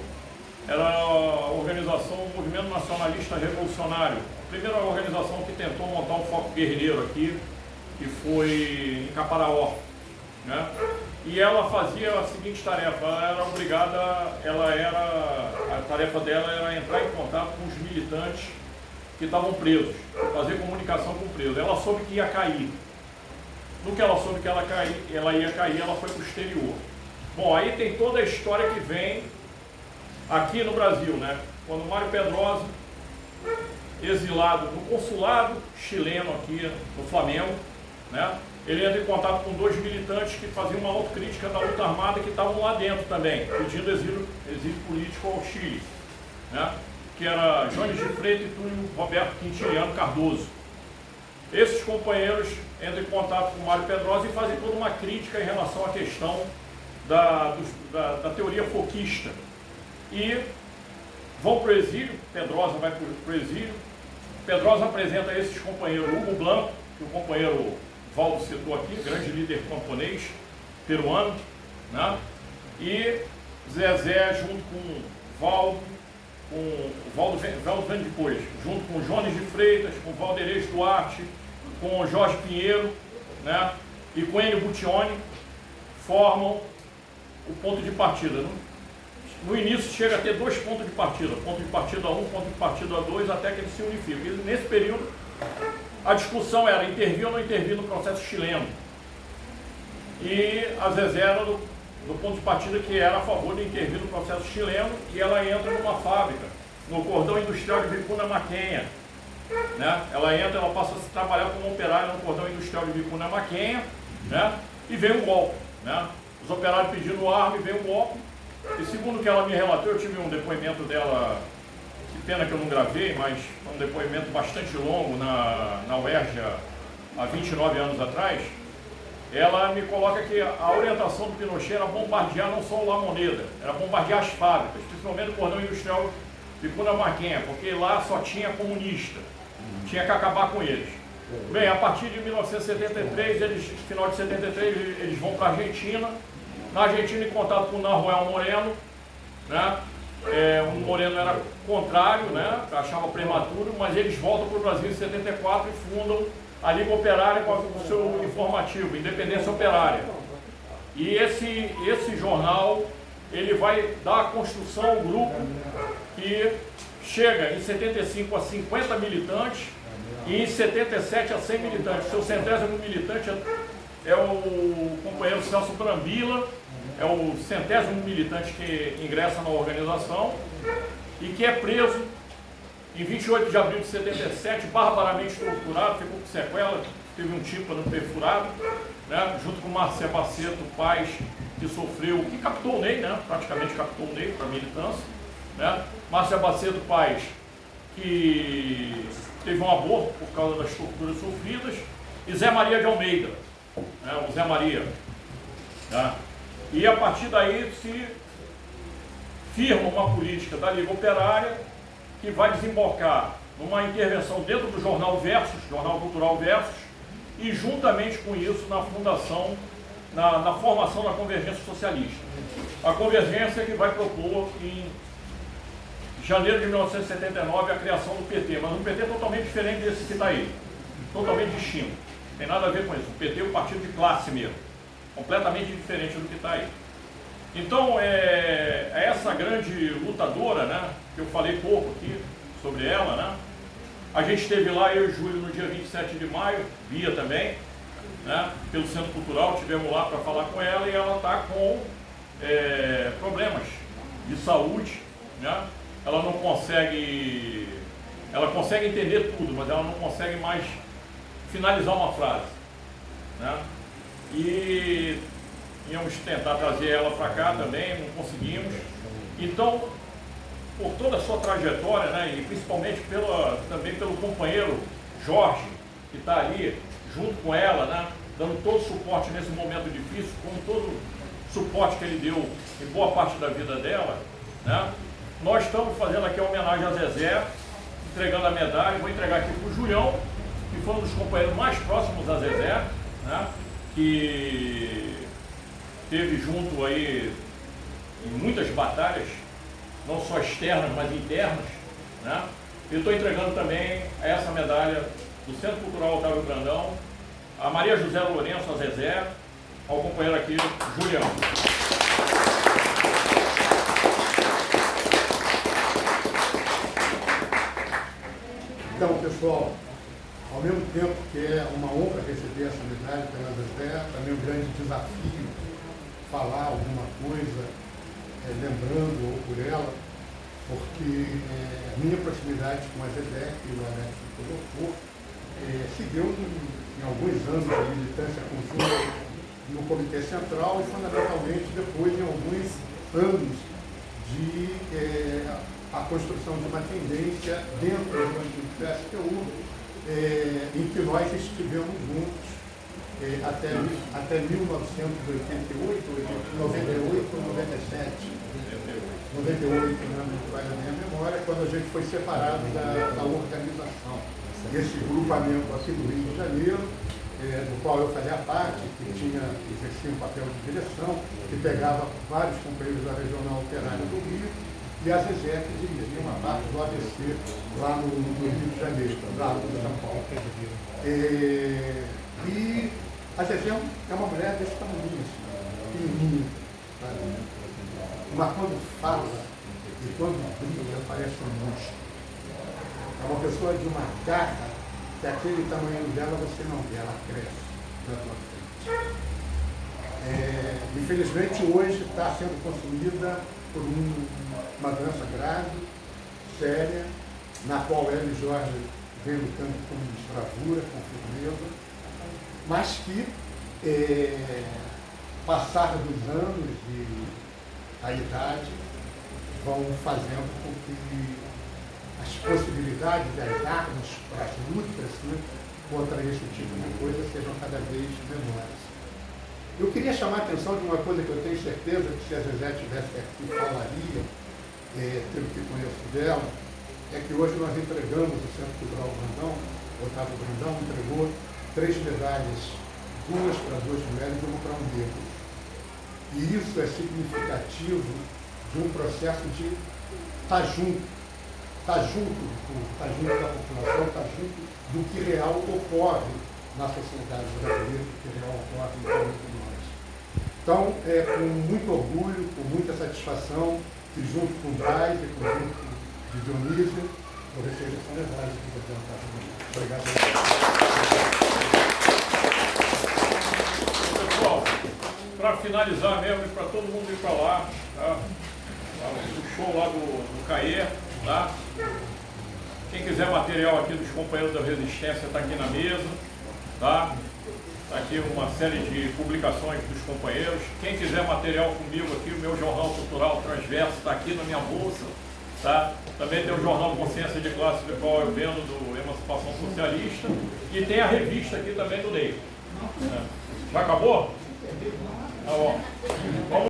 Speaker 3: era a organização Movimento Nacionalista Revolucionário, a primeira organização que tentou montar um foco guerrilheiro aqui, que foi em Caparaó, né? E ela fazia a seguinte tarefa, ela era obrigada, a tarefa dela era entrar em contato com os militantes que estavam presos, fazer comunicação com presos. Ela soube que ia cair. No que ela soube que ela ia cair, ela foi para o exterior. Bom, aí tem toda a história que vem aqui no Brasil, né? Quando Mário Pedrosa, exilado no consulado chileno aqui no Flamengo, né? Ele entra em contato com dois militantes que faziam uma autocrítica da luta armada que estavam lá dentro também, pedindo exílio político ao Chile, né? Que era Jones de Freitas e Túlio Roberto Quintiliano Cardoso. Esses companheiros entram em contato com Mário Pedrosa e fazem toda uma crítica em relação à questão da teoria foquista. E vão para o exílio, Pedrosa vai para o exílio, Pedrosa apresenta a esses companheiros Hugo Blanco, que o companheiro Valdo citou aqui, grande líder camponês, peruano, né? E Zezé junto com Valdo vem depois, junto com Jones de Freitas, com Valderez Duarte, com Jorge Pinheiro, né? E com Enio Buttioni, formam o ponto de partida. No início chega a ter dois pontos de partida, ponto de partida 1, ponto de partida 2, até que eles se unificam. E nesse período, a discussão era intervir ou não intervir no processo chileno. E a Zezé era do ponto de partida que era a favor de intervir no processo chileno, e ela entra numa fábrica, no cordão industrial de Vicuna Maquenha, né? Ela passa a trabalhar como operária no cordão industrial de Vicuna Maquenha, né? E vem um golpe, né? Os operários pedindo arma e vem um golpe. E segundo o que ela me relatou, eu tive um depoimento dela, que pena que eu não gravei, mas um depoimento bastante longo na UERJ há 29 anos atrás. Ela me coloca que a orientação do Pinochet era bombardear não só o La Moneda, era bombardear as fábricas, principalmente o cordão industrial de Vicuna Maquenha, porque lá só tinha comunista, tinha que acabar com eles. Bem, a partir de 1973, final de 73, eles vão para a Argentina. Na Argentina, em contato com o Nahuel Moreno, né? O Moreno era contrário, né? Achava prematuro, mas eles voltam para o Brasil em 74 e fundam a Liga Operária com o seu informativo, Independência Operária. E esse jornal, ele vai dar a construção ao grupo que chega em 75 a 50 militantes e em 77 a 100 militantes. Seu 100º militante é o companheiro Celso Brambila, é o 100º militante que ingressa na organização e que é preso em 28 de abril de 77, barbaramente torturado, ficou com sequela, teve um tímpano perfurado, né, junto com Márcia Baceto Paz, que sofreu, que captou o Ney, né, praticamente captou o Ney para a militância, né, Márcia Baceto Paz, que teve um aborto por causa das torturas sofridas, e Zé Maria de Almeida, né, o Zé Maria. Né, e a partir daí se firma uma política da Liga Operária, que vai desembocar numa intervenção dentro do jornal Versus, Jornal Cultural Versus, e juntamente com isso na fundação, na formação da Convergência Socialista. A Convergência que vai propor em janeiro de 1979 a criação do PT, mas um PT totalmente diferente desse que está aí, totalmente distinto, não tem nada a ver com isso. O PT é um partido de classe mesmo, completamente diferente do que está aí. Então, essa grande lutadora, né, que eu falei pouco aqui sobre ela, né, a gente esteve lá, eu e Júlio, no dia 27 de maio, Bia também, né, pelo Centro Cultural, estivemos lá para falar com ela e ela está com problemas de saúde, né, ela não consegue, ela consegue entender tudo, mas ela não consegue mais finalizar uma frase, né, e íamos tentar trazer ela para cá também, não conseguimos. Então, por toda a sua trajetória, né, e principalmente também pelo companheiro Jorge, que está ali junto com ela, né, dando todo o suporte nesse momento difícil, como todo o suporte que ele deu em boa parte da vida dela, né, nós estamos fazendo aqui a homenagem a Zezé, entregando a medalha. Vou entregar aqui para o Julião, que foi um dos companheiros mais próximos a Zezé, né, que teve junto aí em muitas batalhas, não só externas, mas internas, né? Eu estou entregando também essa medalha do Centro Cultural Otávio Brandão, a Maria José Lourenço, a Zezé, ao companheiro aqui, Julião.
Speaker 2: Então, pessoal, ao mesmo tempo que é uma honra receber essa medalha pela Zezé, também um grande desafio falar alguma coisa, lembrando ou por ela, porque minha proximidade com a Zezé, que o Alex colocou, se deu em alguns anos de militância conjunta no Comitê Central e fundamentalmente depois em alguns anos de a construção de uma tendência dentro do PSTU, em que nós estivemos juntos até 1988, 98, 97, 98, não vai na minha memória, quando a gente foi separado da organização. Esse grupamento aqui do Rio de Janeiro, do qual eu fazia parte, que exercia um papel de direção, que pegava vários companheiros da Regional Operária do Rio, e a Zezé que dirigia uma parte do ABC lá no Rio de Janeiro, lá no São Paulo. E a Zezé é uma mulher desse tamanho, pequenininha, mas quando fala e quando brilha, parece um monstro. É uma pessoa de uma garra que aquele tamanho dela você não vê, ela cresce na tua frente. Infelizmente hoje está sendo consumida por uma doença grave, séria, na qual ela e Jorge vem lutando com bravura, com firmeza, mas que, passar dos anos e a idade, vão fazendo com que as possibilidades, as armas para as lutas, né, contra esse tipo de coisa sejam cada vez menores. Eu queria chamar a atenção de uma coisa que eu tenho certeza que se a Zezé tivesse aqui falaria, pelo que conheço dela, é que hoje nós entregamos o Centro Cultural Brandão, o Otávio Brandão entregou 3 medalhas, 2 para 2 mulheres e 1 para um negro. E isso é significativo de um processo de estar junto da população, estar junto do que real ocorre na sociedade brasileira, do que real ocorre em cada um de nós. Então, é com muito orgulho, com muita satisfação, que junto com o Braz e junto de Dionísio, eu recebi essa mensagem que você está. Obrigado.
Speaker 3: Pessoal, para finalizar mesmo, para todo mundo ir para lá, tá? O show lá do CAE, tá? Quem quiser material aqui dos companheiros da Resistência está aqui na mesa, tá? Está aqui uma série de publicações dos companheiros. Quem quiser material comigo aqui, o meu jornal cultural Transverso está aqui na minha bolsa, tá? Também tem o jornal Consciência de Classe, do qual eu vendo, do Emancipação Socialista, e tem a revista aqui também do Ney. Já acabou? Tá bom.